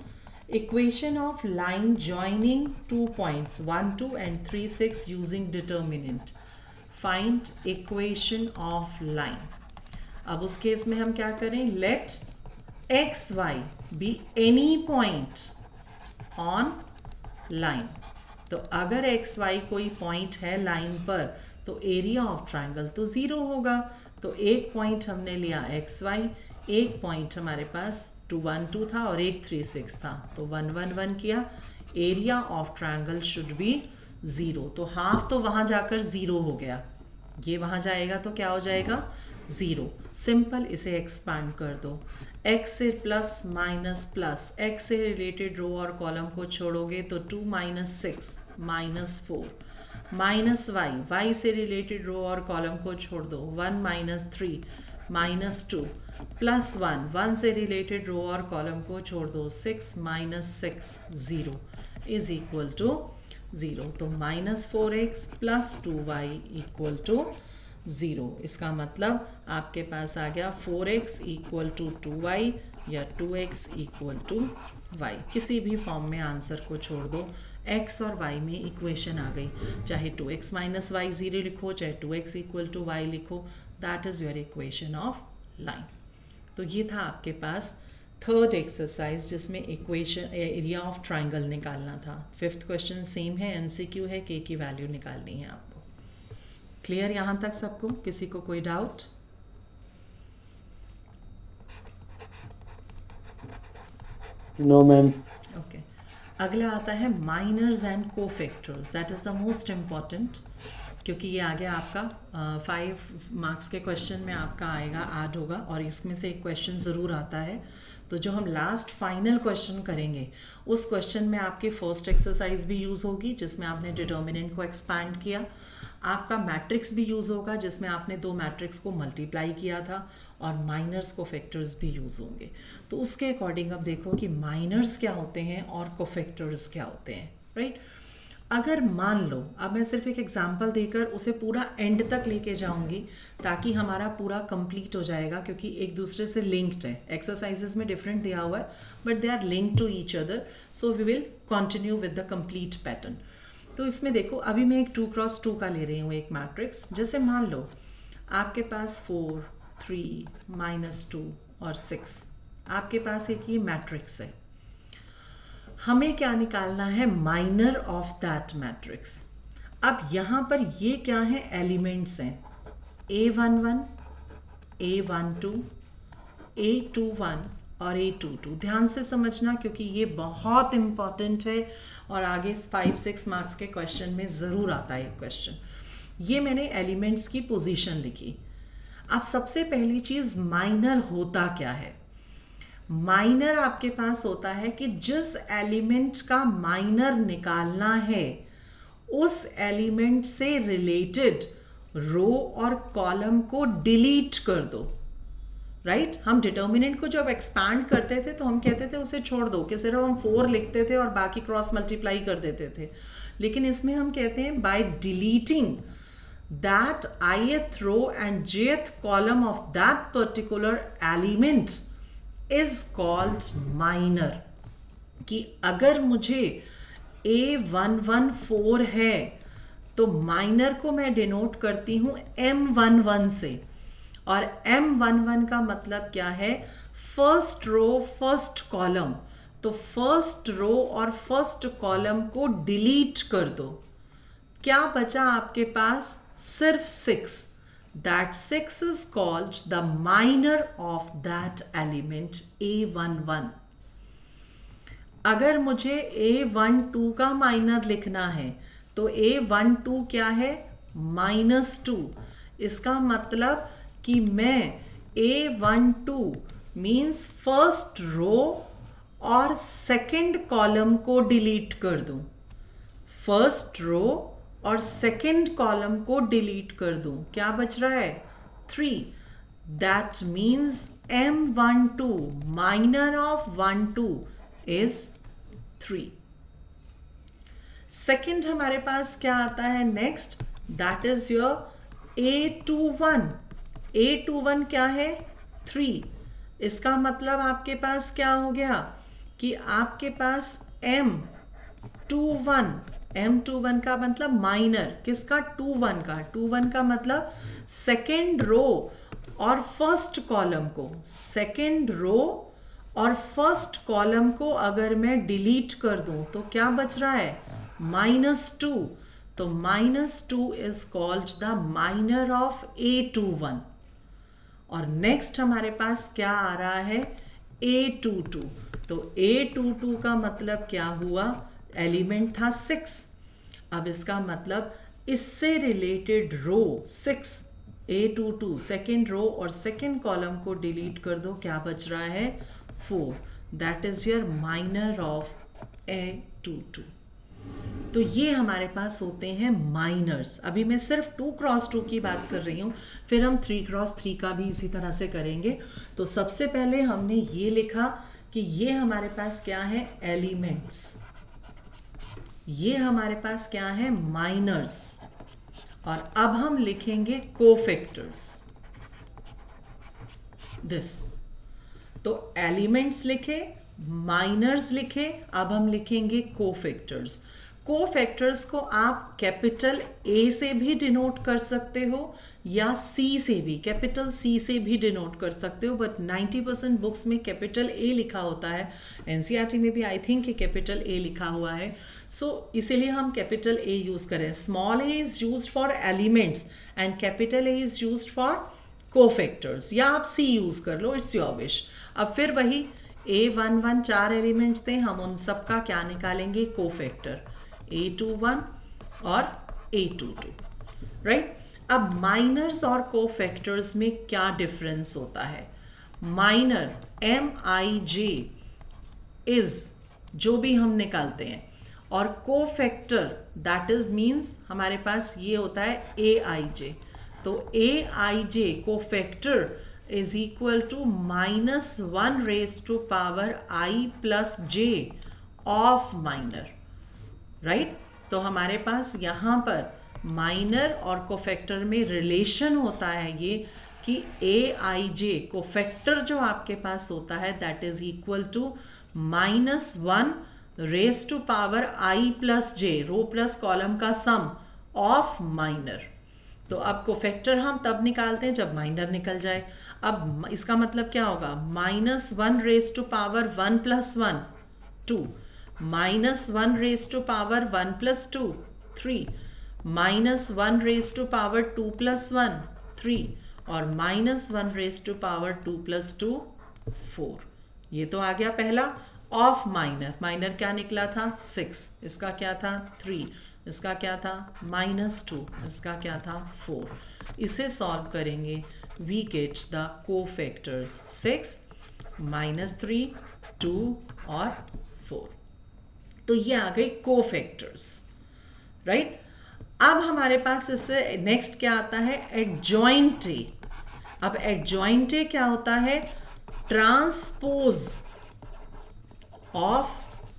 Speaker 1: Equation of line joining 2 points 1 2 and 3 6 using determinant. Find equation of line. अब उस केस में हम क्या करें? Let x y be any point on line. तो अगर एक्स वाई कोई पॉइंट है लाइन पर तो एरिया ऑफ ट्राइंगल तो 0 होगा। तो एक पॉइंट हमने लिया एक्स वाई, एक पॉइंट हमारे पास 2 1 2 था और एक 3 6 था, तो 1 1 1 किया। Area of triangle should be 0। तो हाफ तो वहाँ जाकर 0 हो गया, ये वहाँ जाएगा तो क्या हो जाएगा? 0। सिंपल, इसे एक्सपांड कर दो। x से प्लस माइनस प्लस, x से रिलेटेड रो और कॉलम को छोड़ोगे तो 2 - 6 -4 माइनस y से रिलेटेड रो और कॉलम को छोड़ दो 1 - 3 -2 प्लस 1 से रिलेटेड रो और कॉलम को छोड़ दो 6 - 6 0 इज इक्वल टू 0। तो -4x + 2y = 0। इसका मतलब आपके पास आ गया 4x = 2y या 2x = y। किसी भी फॉर्म में आंसर को छोड़ दो, x और y में इक्वेशन आ गई। चाहे 2x - y 0 लिखो, चाहे 2x = y लिखो, that is your equation of line. तो ये था आपके पास थर्ड एक्सरसाइज जिसमें इक्वेशन एरिया ऑफ ट्राइंगल निकालना था। फिफ्थ क्वेश्चन सेम है, MCQ है, k की वैल्यू निकालनी है आपको। क्लियर यहाँ तक सबको? किसी को कोई डाउट?
Speaker 2: No ma'am.
Speaker 1: ओके, अगला आता है minors and cofactors. That is the most important, क्योंकि ये आगे आपका 5 मार्क्स के क्वेश्चन में आपका आएगा, ऐड होगा, और इसमें से एक क्वेश्चन ज़रूर आता है। तो जो हम लास्ट फाइनल क्वेश्चन करेंगे उस क्वेश्चन में आपकी फर्स्ट एक्सरसाइज भी यूज़ होगी जिसमें आपने डिटर्मिनेंट को एक्सपैंड किया, आपका मैट्रिक्स भी यूज़ होगा जिसमें आपने 2 मैट्रिक्स को मल्टीप्लाई किया था, और माइनर्स कोफैक्टर्स भी यूज़ होंगे। तो उसके अकॉर्डिंग अब देखो कि माइनर्स क्या होते हैं और कोफैक्टर्स क्या होते हैं, राइट? अगर मान लो, अब मैं सिर्फ एक एग्जांपल देकर उसे पूरा एंड तक लेके जाऊंगी ताकि हमारा पूरा कंप्लीट हो जाएगा, क्योंकि एक दूसरे से लिंक्ड है। एक्सरसाइजेस में डिफरेंट दिया हुआ है but they are linked to each other, so we will continue with the complete pattern. तो इसमें देखो, अभी मैं एक 2 × 2 का ले रही हूँ एक मैट्रिक्स। जैसे मान लो आपके पास 4, 3, -2 और 6, आपके पास एक ये मैट्रिक्स है। हमें क्या निकालना है? Minor of that matrix. अब यहाँ पर ये क्या है? एलिमेंट्स हैं A11, A12, A21 और A22। ध्यान से समझना क्योंकि ये बहुत इम्पॉर्टेंट है और आगे 5-6 मार्क्स के क्वेश्चन में ज़रूर आता है ये क्वेश्चन। ये मैंने एलिमेंट्स की पोजीशन लिखी। अब सबसे पहली चीज़, माइनर होता क्या है? माइनर आपके पास होता है कि जिस एलिमेंट का माइनर निकालना है उस एलिमेंट से रिलेटेड रो और कॉलम को डिलीट कर दो। राइट हम डिटर्मिनेंट को जब एक्सपैंड करते थे तो हम कहते थे उसे छोड़ दो, कि सिर्फ हम 4 लिखते थे और बाकी क्रॉस मल्टीप्लाई कर देते थे। लेकिन इसमें हम कहते हैं by deleting that ith row and jth column of that particular element is called minor। कि अगर मुझे A114 है तो माइनर को मैं डिनोट करती हूँ M11 से, और M11 का मतलब क्या है? First row first column. तो फर्स्ट रो और फर्स्ट कॉलम को डिलीट कर दो। क्या बचा आपके पास? सिर्फ 6। That 6 is called the minor of that element A11। अगर मुझे A12 का माइनर लिखना है तो A12 क्या है? -2। इसका मतलब कि मैं A12 मीन्स फर्स्ट रो और सेकंड कॉलम को डिलीट कर दूं। फर्स्ट रो और सेकंड कॉलम को डिलीट कर दूं। क्या बच रहा है? 3। That means M12 minor of 12 is 3। Second हमारे पास क्या आता है next? That is your A21। A21 क्या है? 3। इसका मतलब आपके पास क्या हो गया कि आपके पास M21 का मतलब माइनर किसका? 21 का। 21 का मतलब सेकेंड रो और फर्स्ट कॉलम को, सेकेंड रो और फर्स्ट कॉलम को अगर मैं डिलीट कर दूं तो क्या बच रहा है? -2। तो -2 is called the minor of A21। और नेक्स्ट हमारे पास क्या आ रहा है? A22। तो A22 का मतलब क्या हुआ? एलिमेंट था 6। अब इसका मतलब इससे रिलेटेड रो 6, A22 सेकेंड रो और सेकेंड कॉलम को डिलीट कर दो। क्या बच रहा है? 4। That is your minor of A22। तो ये हमारे पास होते हैं माइनर्स। अभी मैं सिर्फ 2x2 की बात कर रही हूँ, फिर हम 3x3 का भी इसी तरह से करेंगे। तो सबसे पहले हमने ये लिखा कि ये हमारे पास क्या है? एलिमेंट्स। ये हमारे पास क्या है? माइनर्स। और अब हम लिखेंगे कोफैक्टर्स। दिस तो एलिमेंट्स लिखे, माइनर्स लिखे, अब हम लिखेंगे कोफैक्टर्स। कोफैक्टर्स को आप कैपिटल A से भी डिनोट कर सकते हो या C से भी, कैपिटल C से भी डिनोट कर सकते हो, बट 90% बुक्स में कैपिटल A लिखा होता है। NCERT में भी आई थिंक कैपिटल A लिखा हुआ है। सो इसीलिए हम कैपिटल A यूज़ करें। Small a is used for elements and capital A is used for cofactors, या आप C यूज़ कर लो, इट्स योर विश। अब फिर वही A11 4 एलिमेंट्स थे, हम उन सब का क्या निकालेंगे? कोफैक्टर A21 और A22। राइट अब माइनर्स और कोफैक्टर्स में क्या डिफरेंस होता है? माइनर MIJ इज जो भी हम निकालते हैं, और कोफैक्टर दैट इज मीन्स हमारे पास ये होता है AIJ। तो AIJ cofactor is equal to -1 raised to power I plus J of minor. Right तो हमारे पास यहाँ पर माइनर और कोफैक्टर में रिलेशन होता है ये कि AIJ कोफैक्टर जो आपके पास होता है that is equal to -1 raised to power I plus J, row plus column का सम ऑफ माइनर। तो अब कोफैक्टर हम तब निकालते हैं जब माइनर निकल जाए। अब इसका मतलब क्या होगा, -1 raise to power 1 + 1 2, -1 raise to power 1 + 2 3, -1 raise to power 2 + 1 3 और -1 रेज टू पावर 2 + 2 4। ये तो आ गया पहला। ऑफ माइनर, माइनर क्या निकला था 6, इसका क्या था 3, इसका क्या था -2, इसका क्या था 4। इसे सॉल्व करेंगे, वी गेट द कोफैक्टर्स 6, -3, 2 और 4। तो ये आ गई कोफैक्टर्स, राइट। अब हमारे पास इससे नेक्स्ट क्या आता है, एडजॉइंटे। अब एडजॉइंटे क्या होता है, ट्रांसपोज ऑफ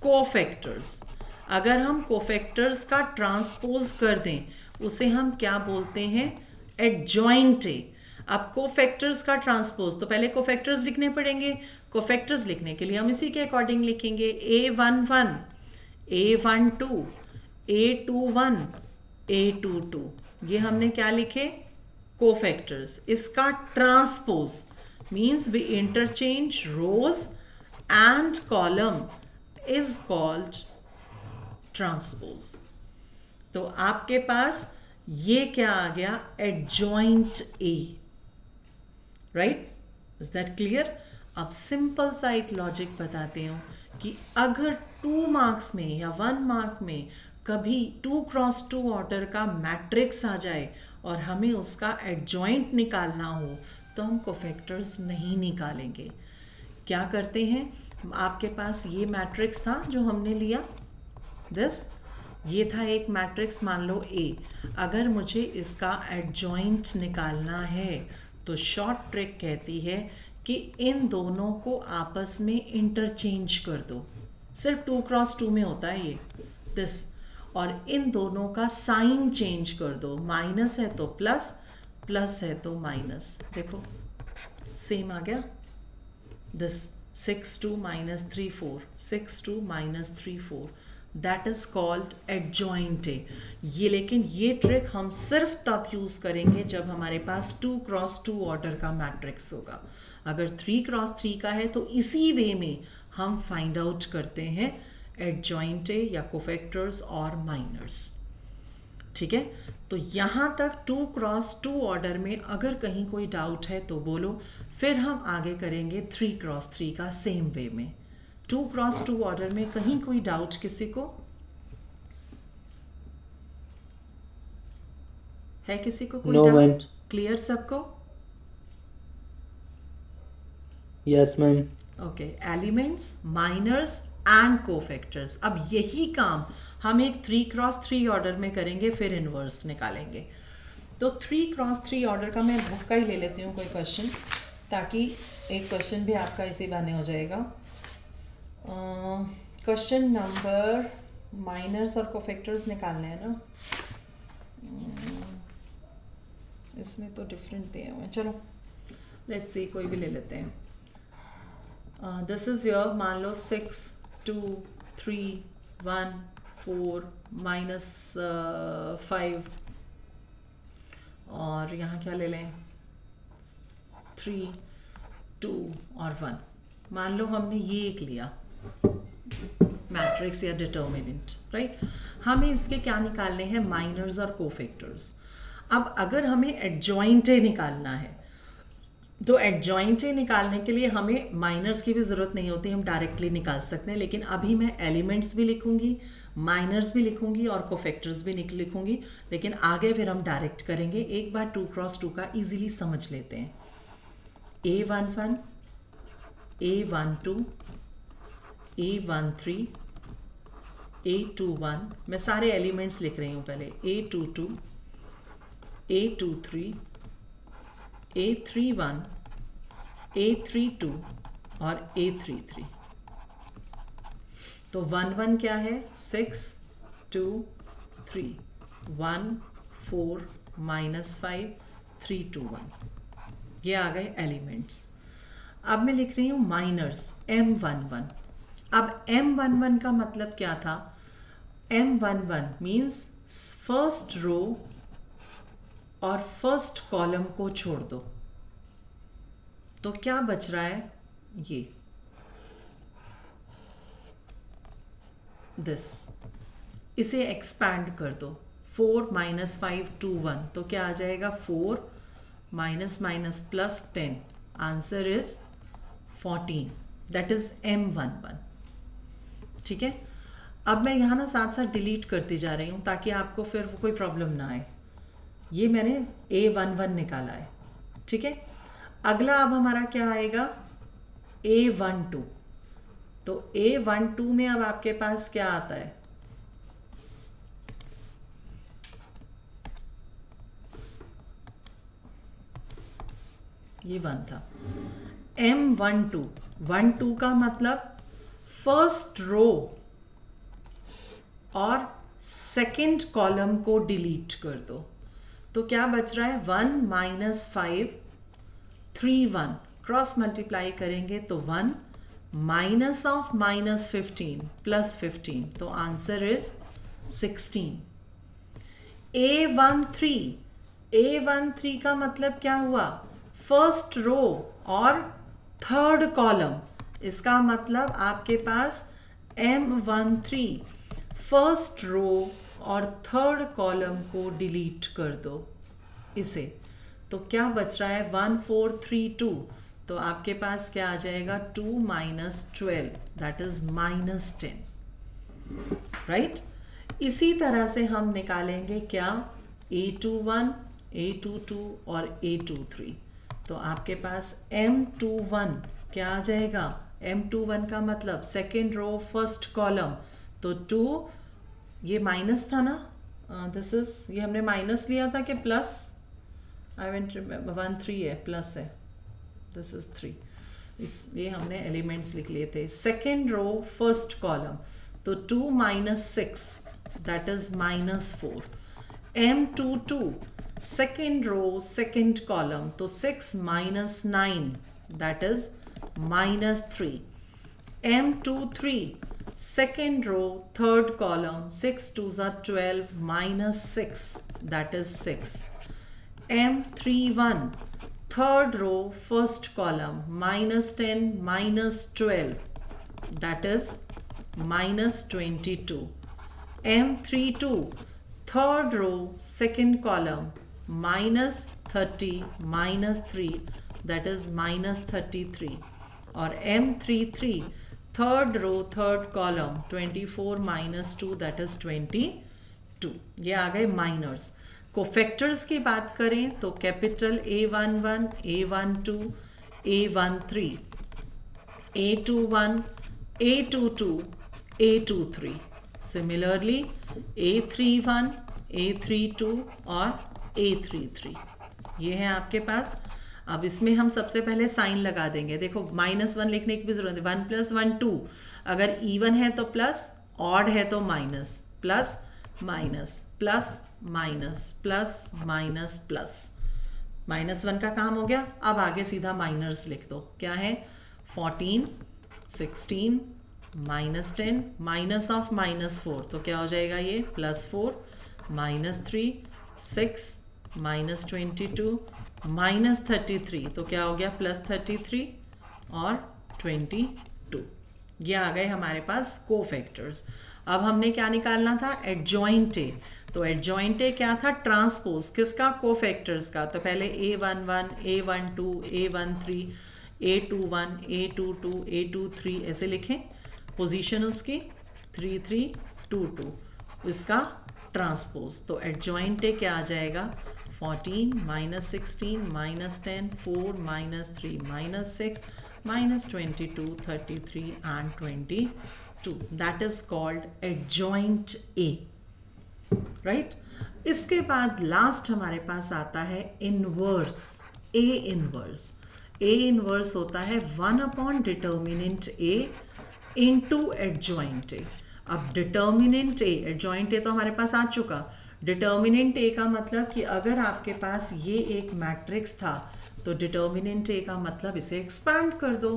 Speaker 1: कोफैक्टर्स। अगर हम कोफैक्टर्स का ट्रांसपोज कर दें उसे हम क्या बोलते हैं, एडजॉइंटे। अब कोफैक्टर्स का ट्रांसपोज, तो पहले कोफैक्टर्स लिखने पड़ेंगे। कोफैक्टर्स लिखने के लिए हम इसी के अकॉर्डिंग लिखेंगे, A11 A12 A21 A22। ये हमने क्या लिखे, कोफैक्टर्स। इसका transpose means we interchange rows and column is called transpose. तो आपके पास ये क्या आ गया, adjoint A, right. Is that clear. अब सिंपल सा एक लॉजिक बताते हो कि अगर 2 मार्क्स में या 1 मार्क में कभी 2 × 2 ऑर्डर का मैट्रिक्स आ जाए और हमें उसका एडजॉइंट निकालना हो तो हम कोफैक्टर्स नहीं निकालेंगे। क्या करते हैं, आपके पास ये मैट्रिक्स था जो हमने लिया, दिस, ये था एक मैट्रिक्स, मान लो A। अगर मुझे इसका एडजॉइंट निकालना है तो शॉर्ट ट्रिक कहती है कि इन दोनों को आपस में इंटरचेंज कर दो। सिर्फ 2 × 2 में होता है ये, दिस, और इन दोनों का साइन चेंज कर दो। माइनस है तो प्लस, प्लस है तो माइनस। देखो सेम आ गया, दिस 6 2 -3 4, 6 2 -3 4, दैट इज कॉल्ड एडजॉइंटे। ये लेकिन ये ट्रिक हम सिर्फ तब यूज करेंगे जब हमारे पास 2 × 2 ऑर्डर का मैट्रिक्स होगा। अगर 3 × 3 का है तो इसी वे में हम फाइंड आउट करते हैं एडजॉइंटे या कोफैक्टर्स और माइनर्स, ठीक है। तो यहाँ तक 2 × 2 ऑर्डर में अगर कहीं कोई डाउट है तो बोलो, फिर हम आगे करेंगे 3 × 3 का सेम वे में। 2 × 2 ऑर्डर में कहीं कोई डाउट किसी को है, किसी को कोई
Speaker 2: No, ma'am.
Speaker 1: डाउट, क्लियर सबको?
Speaker 2: Yes, ma'am.
Speaker 1: Okay, elements, minors and cofactors. अब यही काम हम एक 3 × 3 ऑर्डर में करेंगे, फिर इनवर्स निकालेंगे। तो 3 × 3 ऑर्डर का मैं बुक का ही ले लेती हूँ कोई क्वेश्चन, ताकि एक क्वेश्चन भी आपका इसी बहाने हो जाएगा। क्वेश्चन नंबर, माइनर्स और कोफैक्टर्स निकालने हैं ना, इसमें तो डिफरेंट दिए हुए हैं। चलो लेट्स सी, कोई भी ले लेते हैं। दिस इज योर, मान लो 6 2 3 1 4 -5, और यहाँ क्या ले लें, 3 2 और 1। मान लो हमने ये एक लिया मैट्रिक्स या डिटर्मिनेंट, राइट। हमें इसके क्या निकालने हैं, माइनर्स और कोफैक्टर्स। अब अगर हमें एडजॉइंटे निकालना है तो एडजॉइंटे निकालने के लिए हमें माइनर्स की भी ज़रूरत नहीं होती, हम डायरेक्टली निकाल सकते हैं। लेकिन अभी मैं एलिमेंट्स भी लिखूंगी, माइनर्स भी लिखूंगी और कोफैक्टर्स भी लिखूंगी, लेकिन आगे फिर हम डायरेक्ट करेंगे। एक बार 2 × 2 का इजीली समझ लेते हैं। A11 A12 A13 A21, मैं सारे एलिमेंट्स लिख रही हूँ पहले, A22 A23 A31 A32 और A33। तो 1 1 क्या है, 6 2 3 1 4 -5 3 2 1। ये आ गए एलिमेंट्स। अब मैं लिख रही हूँ माइनर्स, M11। अब M11 का मतलब क्या था, M11 मीन्स फर्स्ट रो और फर्स्ट कॉलम को छोड़ दो, तो क्या बच रहा है? ये दिस, इसे एक्सपैंड कर दो। 4 माइनस 5 2 1, तो क्या आ जाएगा? 4 minus minus plus 10, answer is 14, that is M11। ठीक है, अब मैं यहाँ ना साथ साथ डिलीट करती जा रही हूँ ताकि आपको फिर कोई प्रॉब्लम ना आए। ये मैंने A11 निकाला है। ठीक है, अगला अब हमारा क्या आएगा? A12। तो A12 में अब आपके पास क्या आता है? ये 1 था। M12, 12 का मतलब फर्स्ट रो और सेकेंड कॉलम को डिलीट कर दो, तो क्या बच रहा है? 1 माइनस 5 3 1, क्रॉस मल्टीप्लाई करेंगे तो 1 माइनस ऑफ माइनस 15 प्लस 15, तो आंसर इज 16। A13 का मतलब क्या हुआ? फर्स्ट रो और थर्ड कॉलम, इसका मतलब आपके पास M13 फर्स्ट रो और थर्ड कॉलम को डिलीट कर दो इसे, तो क्या बच रहा है? 1 4 3 2, तो आपके पास क्या आ जाएगा? 2 minus 12, that is minus 10। Right, इसी तरह से हम निकालेंगे क्या? A21, A22 और A23, तो आपके पास M21 क्या आ जाएगा? M21 का मतलब सेकेंड रो फर्स्ट कॉलम, तो 2, ये माइनस था ना, दिस इज, ये हमने माइनस लिया था कि प्लस? आई वेंट 1 3 है, प्लस है, दिस इज 3। ये हमने एलिमेंट्स लिख लिए थे। सेकेंड रो फर्स्ट कॉलम, तो 2 minus 6, that is minus 4। M22 second row second column, तो 6 minus 9, that is minus 3। M23 second row third column, 6 2s are 12 minus 6, that is 6. M31 third row first column, minus 10 minus 12, that is minus 22. M32 third row second column, minus 30 minus 3, that is minus 33. और M33 third row third column, 24 minus 2, that is 22। ये आ गए माइनर्स। कोफैक्टर्स की बात करें तो capital A11, A12, A13, A21, A22, A23, similarly A31, A32 और A33, ये है आपके पास। अब इसमें हम सबसे पहले साइन लगा देंगे। देखो, -1 लिखने की भी जरूरत है। 1 + 1 2, अगर इवन है तो प्लस, ऑड है तो minus, plus minus plus minus plus minus plus. -1 का काम हो गया। अब आगे सीधा माइनर्स लिख दो। क्या है? 14 16 -10 माइनस ऑफ -4, तो क्या हो जाएगा ये? +4 -3 6 -22 -33, तो क्या हो गया? +33 और 22। ये आ गए हमारे पास कोफैक्टर्स। अब हमने क्या निकालना था? Adjoint A. तो एडजॉइंट ए क्या था? ट्रांसपोज किसका? कोफैक्टर्स का। तो पहले A11 A12 A13 A21 A22 A23 ऐसे लिखें, पोजीशन उसकी 3 3 2 2, इसका ट्रांसपोज। तो एडजॉइंट ए क्या आ जाएगा? 14 -16 -10 4 -3 -6 -22 33 and 22, that is called adjoint A, right? इसके बाद लास्ट हमारे पास आता है inverse. A inverse. A inverse होता है 1 डिटर्मिनेंट A इंटू एडजॉइंट ए। अब डिटर्मिनेंट ए, एडजॉइंट ए तो हमारे पास आ चुका। डिटर्मिनेंट ए का मतलब कि अगर आपके पास ये एक मैट्रिक्स था तो डिटर्मिनेंट ए का मतलब इसे एक्सपैंड कर दो।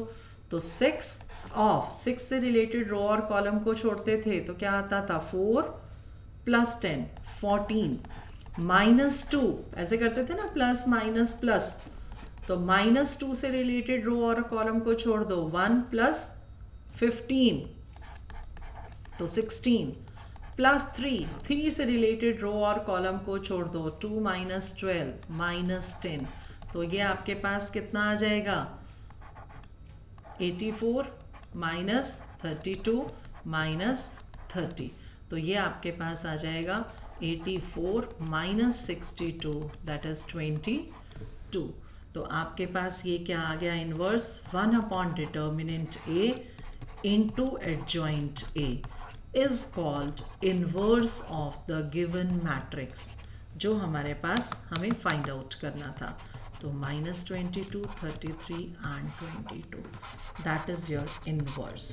Speaker 1: तो 6 से रिलेटेड रो और कॉलम को छोड़ते थे तो क्या आता था? 4 + 10 14, -2 ऐसे करते थे ना, प्लस माइनस प्लस, तो -2 से रिलेटेड रो और कॉलम को छोड़ दो, 1 + 15 तो 16, +3 से रिलेटेड रो और कॉलम को छोड़ दो, 2 - 12 -10, तो ये आपके पास कितना आ जाएगा, 84 - 32 - 30, तो ये आपके पास आ जाएगा 84 - 62 दैट इज 22। तो आपके पास ये क्या आ गया, inverse one by determinant A into adjoint A is called inverse of the given matrix, जो हमारे पास हमें फाइंड आउट करना था। तो -22, 33 and 22 that is your inverse.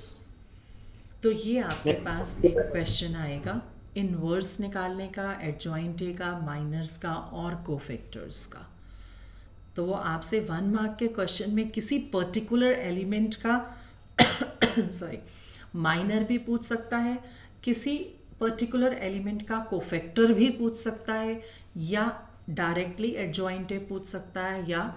Speaker 1: तो ये आपके पास एक क्वेश्चन आएगा इनवर्स निकालने का, एडजॉइंट ए का, माइनर्स का और कोफैक्टर्स का। तो वो आपसे 1 मार्क के क्वेश्चन में किसी पर्टिकुलर एलिमेंट का सॉरी माइनर भी पूछ सकता है, किसी पर्टिकुलर एलिमेंट का कोफैक्टर भी पूछ सकता है, या डायरेक्टली एडजॉइंट ए पूछ सकता है, या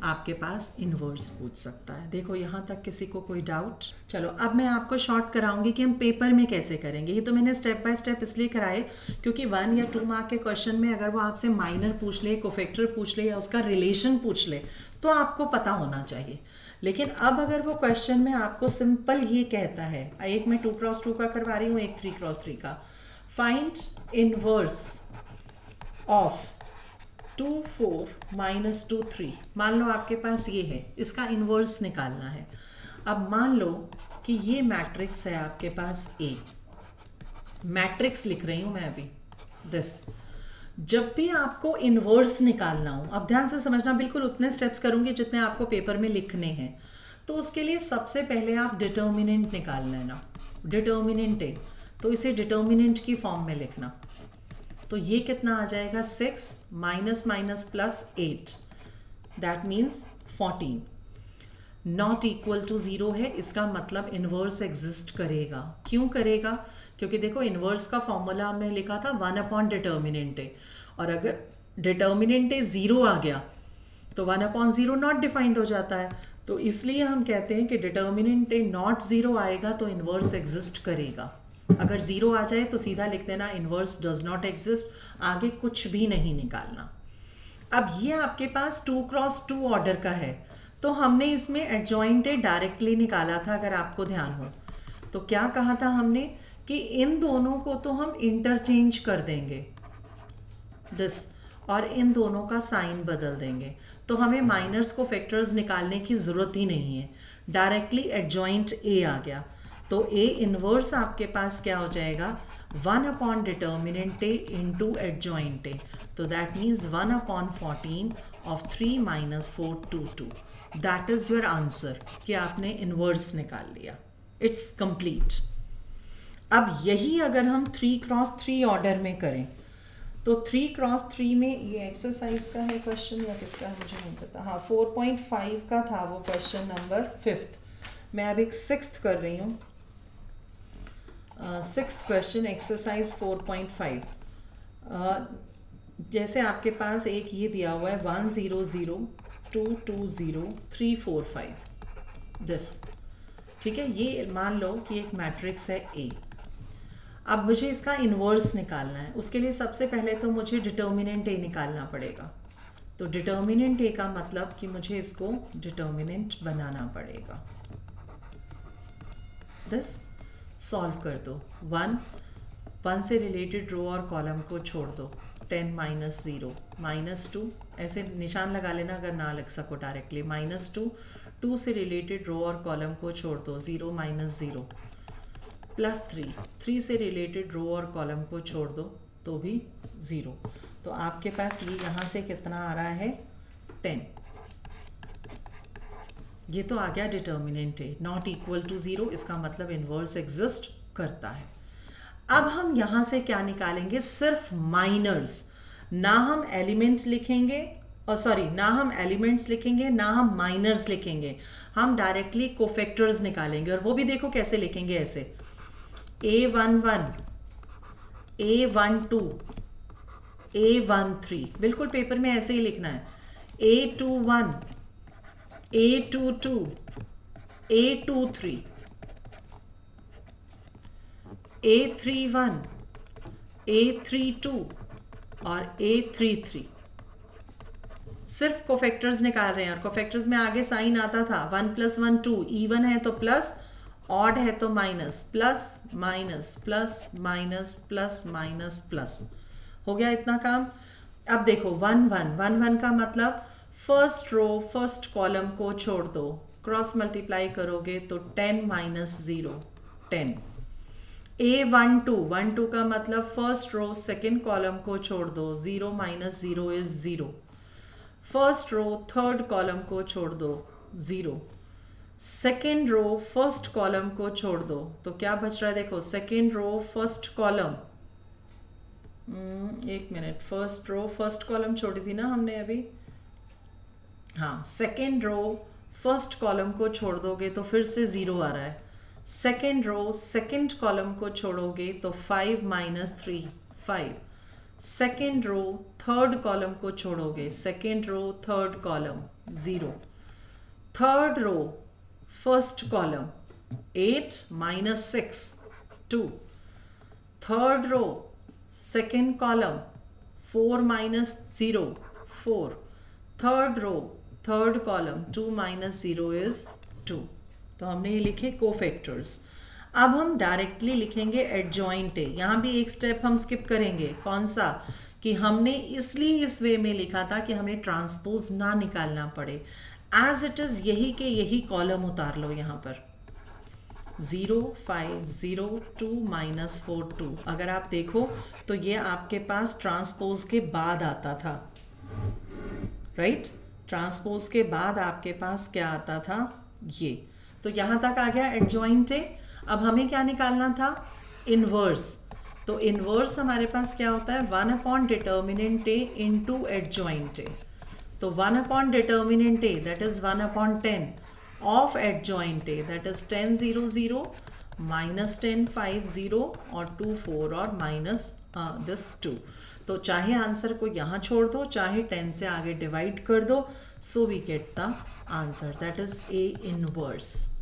Speaker 1: आपके पास इनवर्स पूछ सकता है। देखो यहाँ तक किसी को कोई डाउट? चलो अब मैं आपको शॉर्ट कराऊंगी कि हम पेपर में कैसे करेंगे। ये तो मैंने स्टेप बाय स्टेप इसलिए कराए क्योंकि 1 या 2 मार्क के क्वेश्चन में अगर वो आपसे माइनर पूछ ले, कोफैक्टर पूछ ले या उसका रिलेशन पूछ ले तो आपको पता होना चाहिए। लेकिन अब अगर वो क्वेश्चन में आपको सिंपल ये कहता है, एक मैं 2x2 का करवा रही हूँ, एक 3x3 का, फाइंड इनवर्स ऑफ 2 4 - 2 3, मान लो आपके पास ये है, इसका इन्वर्स निकालना है। अब मान लो कि ये मैट्रिक्स है आपके पास A, मैट्रिक्स लिख रही हूँ मैं अभी दिस। जब भी आपको इन्वर्स निकालना हो, अब ध्यान से समझना, बिल्कुल उतने स्टेप्स करूँगी जितने आपको पेपर में लिखने हैं। तो उसके लिए सबसे पहले आप डिटर्मिनेंट निकाल लेना, डिटर्मिनेंट A, तो इसे डिटर्मिनेंट की फॉर्म में लिखना। तो ये कितना आ जाएगा, 6 - +8 that means 14, not equal to 0 है, इसका मतलब इन्वर्स एग्जिस्ट करेगा। क्यों करेगा? क्योंकि देखो इन्वर्स का फॉर्मूला हमने लिखा था 1/डिटर्मिनेंट ए, और अगर डिटर्मिनेंट ए 0 आ गया तो 1/0 नॉट डिफाइंड हो जाता है। तो इसलिए हम कहते हैं कि डिटर्मिनेंट ए नॉट 0 आएगा तो इन्वर्स एग्जिस्ट करेगा। अगर 0 आ जाए तो सीधा लिख देना इन्वर्स डज नॉट एग्जिस्ट, आगे कुछ भी नहीं निकालना। अब ये आपके पास 2x2 ऑर्डर का है, तो हमने इसमें एडजॉइंट ए डायरेक्टली निकाला था, अगर आपको ध्यान हो। तो क्या कहा था हमने कि इन दोनों को तो हम इंटरचेंज कर देंगे दिस, और इन दोनों का साइन बदल देंगे, तो हमें माइनर्स को फैक्टर्स निकालने की ज़रूरत ही नहीं है, डायरेक्टली एडजॉइंट ए आ गया। तो ए इनवर्स आपके पास क्या हो जाएगा, 1/डिटर्मिनेंट ए इंटू एडजॉइंट ए, तो that means 1/14 of 3 - 4 2 2, that is your answer कि आपने इनवर्स निकाल लिया। It's complete. अब यही अगर हम 3x3 ऑर्डर में करें तो 3x3 में ये एक्सरसाइज का है क्वेश्चन या किसका है मुझे नहीं पता, हाँ 4.5 का था वो क्वेश्चन नंबर 5th। मैं अब एक 6th कर रही हूँ, 6th क्वेश्चन एक्सरसाइज 4.5। जैसे आपके पास एक ये दिया हुआ है 1 0 0 2 2 0 3 4 5 दिस, ठीक है। ये मान लो कि एक मैट्रिक्स है A। अब मुझे इसका इन्वर्स निकालना है, उसके लिए सबसे पहले तो मुझे डिटर्मिनेंट A निकालना पड़ेगा। तो डिटर्मिनेंट A का मतलब कि मुझे इसको डिटर्मिनेंट बनाना पड़ेगा दिस। सॉल्व कर दो, 1 से रिलेटेड रो और कॉलम को छोड़ दो, 10 - 0 -2, ऐसे निशान लगा लेना अगर ना लिख सको डायरेक्टली, -2 से रिलेटेड रो और कॉलम को छोड़ दो, 0 - 0 +3 से रिलेटेड रो और कॉलम को छोड़ दो तो भी 0। तो आपके पास ये यहाँ से कितना आ रहा है, 10। ये तो आ गया determinant A not equal to 0, इसका मतलब इन्वर्स एग्जिस्ट करता है। अब हम यहाँ से क्या निकालेंगे, सिर्फ माइनर्स, ना हम एलिमेंट लिखेंगे, और सॉरी ना हम एलिमेंट्स लिखेंगे ना हम माइनर्स लिखेंगे, हम डायरेक्टली कोफैक्टर्स निकालेंगे। और वो भी देखो कैसे लिखेंगे, ऐसे A11 A12 A13, बिल्कुल पेपर में ऐसे ही लिखना है, A21, A22, A23, A31, A32 और A33। सिर्फ कोफैक्टर्स निकाल रहे हैं, और कोफैक्टर्स में आगे साइन आता था 1 + 1 2, इवन है तो प्लस, ऑड है तो minus, plus minus plus minus plus minus plus. हो गया इतना काम। अब देखो 1 1 1 1 का मतलब फर्स्ट रो फर्स्ट कॉलम को छोड़ दो, क्रॉस मल्टीप्लाई करोगे तो 10 - 0 10। A12 1 2 का मतलब फर्स्ट रो सेकेंड कॉलम को छोड़ दो, 0 - 0 is 0। First row third column को छोड़ दो, 0। सेकेंड रो फर्स्ट कॉलम को छोड़ दो, तो क्या बच रहा है देखो, सेकेंड रो फर्स्ट कॉलम, एक minute, first row first column छोड़ी थी ना हमने अभी, हाँ, सेकेंड रो फर्स्ट कॉलम को छोड़ दोगे तो फिर से 0 आ रहा है। सेकेंड रो सेकेंड कॉलम को छोड़ोगे तो 5 - 3 5। सेकेंड रो थर्ड कॉलम को छोड़ोगे, second row third column 0। Third row first column 8 - 6 2। Third row second column 4 - 0 4। Third row third column 2 - 0 is 2। तो हमने ये लिखे कोफैक्टर्स। अब हम डायरेक्टली लिखेंगे एडजॉइंट। यहाँ भी एक स्टेप हम स्किप करेंगे, कौन सा, कि हमने इसलिए इस वे में लिखा था कि हमें ट्रांसपोज ना निकालना पड़े। एज इट इज यही के यही कॉलम उतार लो यहाँ पर, 0 5 0 2 - 4 2। अगर आप देखो तो ये आपके पास ट्रांसपोज के बाद आता था, राइट? ट्रांसपोज के बाद आपके पास क्या आता था, ये। तो यहाँ तक आ गया एडजॉइंट ए। अब हमें क्या निकालना था, इनवर्स। तो इनवर्स हमारे पास क्या होता है, 1 डिटर्मिनेंट ए इंटू एडजॉइंट ए। तो 1 determinant A that is 1/10 of adjoint A that is 10 0 0 -10 5 0 और 2 4 और माइनस दिस 2। तो चाहे आंसर को यहाँ छोड़ दो, चाहे 10 से आगे डिवाइड कर दो, so we get the answer that is A inverse.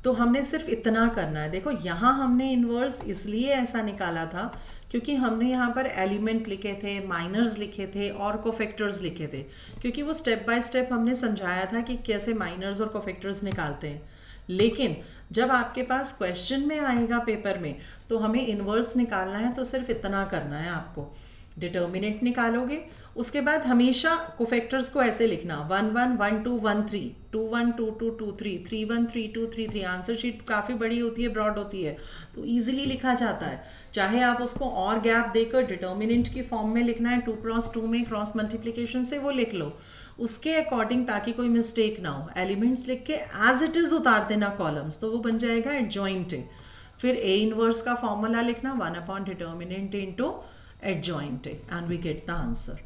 Speaker 1: तो हमने सिर्फ इतना करना है। देखो यहाँ हमने इनवर्स इसलिए ऐसा निकाला था क्योंकि हमने यहाँ पर एलिमेंट लिखे थे, माइनर्स लिखे थे और कोफैक्टर्स लिखे थे, क्योंकि वो स्टेप बाय स्टेप हमने समझाया था कि कैसे माइनर्स और कोफैक्टर्स निकालते हैं। लेकिन जब आपके पास क्वेश्चन में आएगा पेपर में तो हमें इनवर्स निकालना है, तो सिर्फ इतना करना है आपको। डिटर्मिनेंट निकालोगे, उसके बाद हमेशा कोफैक्टर्स को ऐसे लिखना, 1 1 1 2 1 3 2 1 2 2 2 3 3 1 3 2 3 3। आंसर शीट काफ़ी बड़ी होती है, ब्रॉड होती है, तो इजीली लिखा जाता है। चाहे आप उसको और गैप देकर डिटर्मिनेंट की फॉर्म में लिखना है 2 × 2 में क्रॉस मल्टीप्लिकेशन से, वो लिख लो उसके अकॉर्डिंग, ताकि कोई मिस्टेक ना हो। एलिमेंट्स लिख के एज इट इज़ उतार देना कॉलम्स, तो वो बन जाएगा एडजॉइंट ए। फिर ए इनवर्स का फॉर्मूला लिखना, 1 determinant into adjoint A, and we get the answer.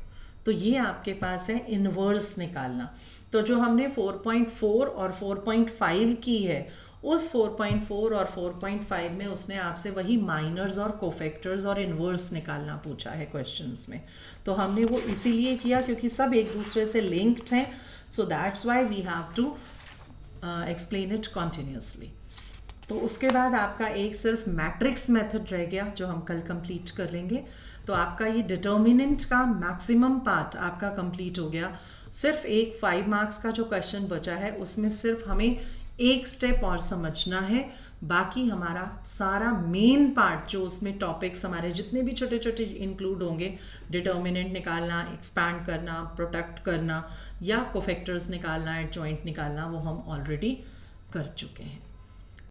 Speaker 1: तो ये आपके पास है इनवर्स निकालना। तो जो हमने 4.4 और 4.5 की है, उस 4.4 और 4.5 में उसने आपसे वही माइनर्स और कोफैक्टर्स और इनवर्स निकालना पूछा है क्वेश्चंस में। तो हमने वो इसीलिए किया क्योंकि सब एक दूसरे से लिंक्ड हैं, so that's why we have to explain it continuously. तो उसके बाद आपका एक सिर्फ मैट्रिक्स मेथड रह गया जो हम कल कंप्लीट कर लेंगे। तो आपका ये डिटर्मिनेंट का मैक्सिमम पार्ट आपका कंप्लीट हो गया। सिर्फ एक 5 मार्क्स का जो क्वेश्चन बचा है उसमें सिर्फ हमें एक स्टेप और समझना है, बाकी हमारा सारा मेन पार्ट जो उसमें टॉपिक्स हमारे जितने भी छोटे छोटे इंक्लूड होंगे, डिटर्मिनेंट निकालना, एक्सपैंड करना, प्रोटेक्ट करना या कोफैक्टर्स निकालना, एडजॉइंट निकालना, वो हम ऑलरेडी कर चुके हैं।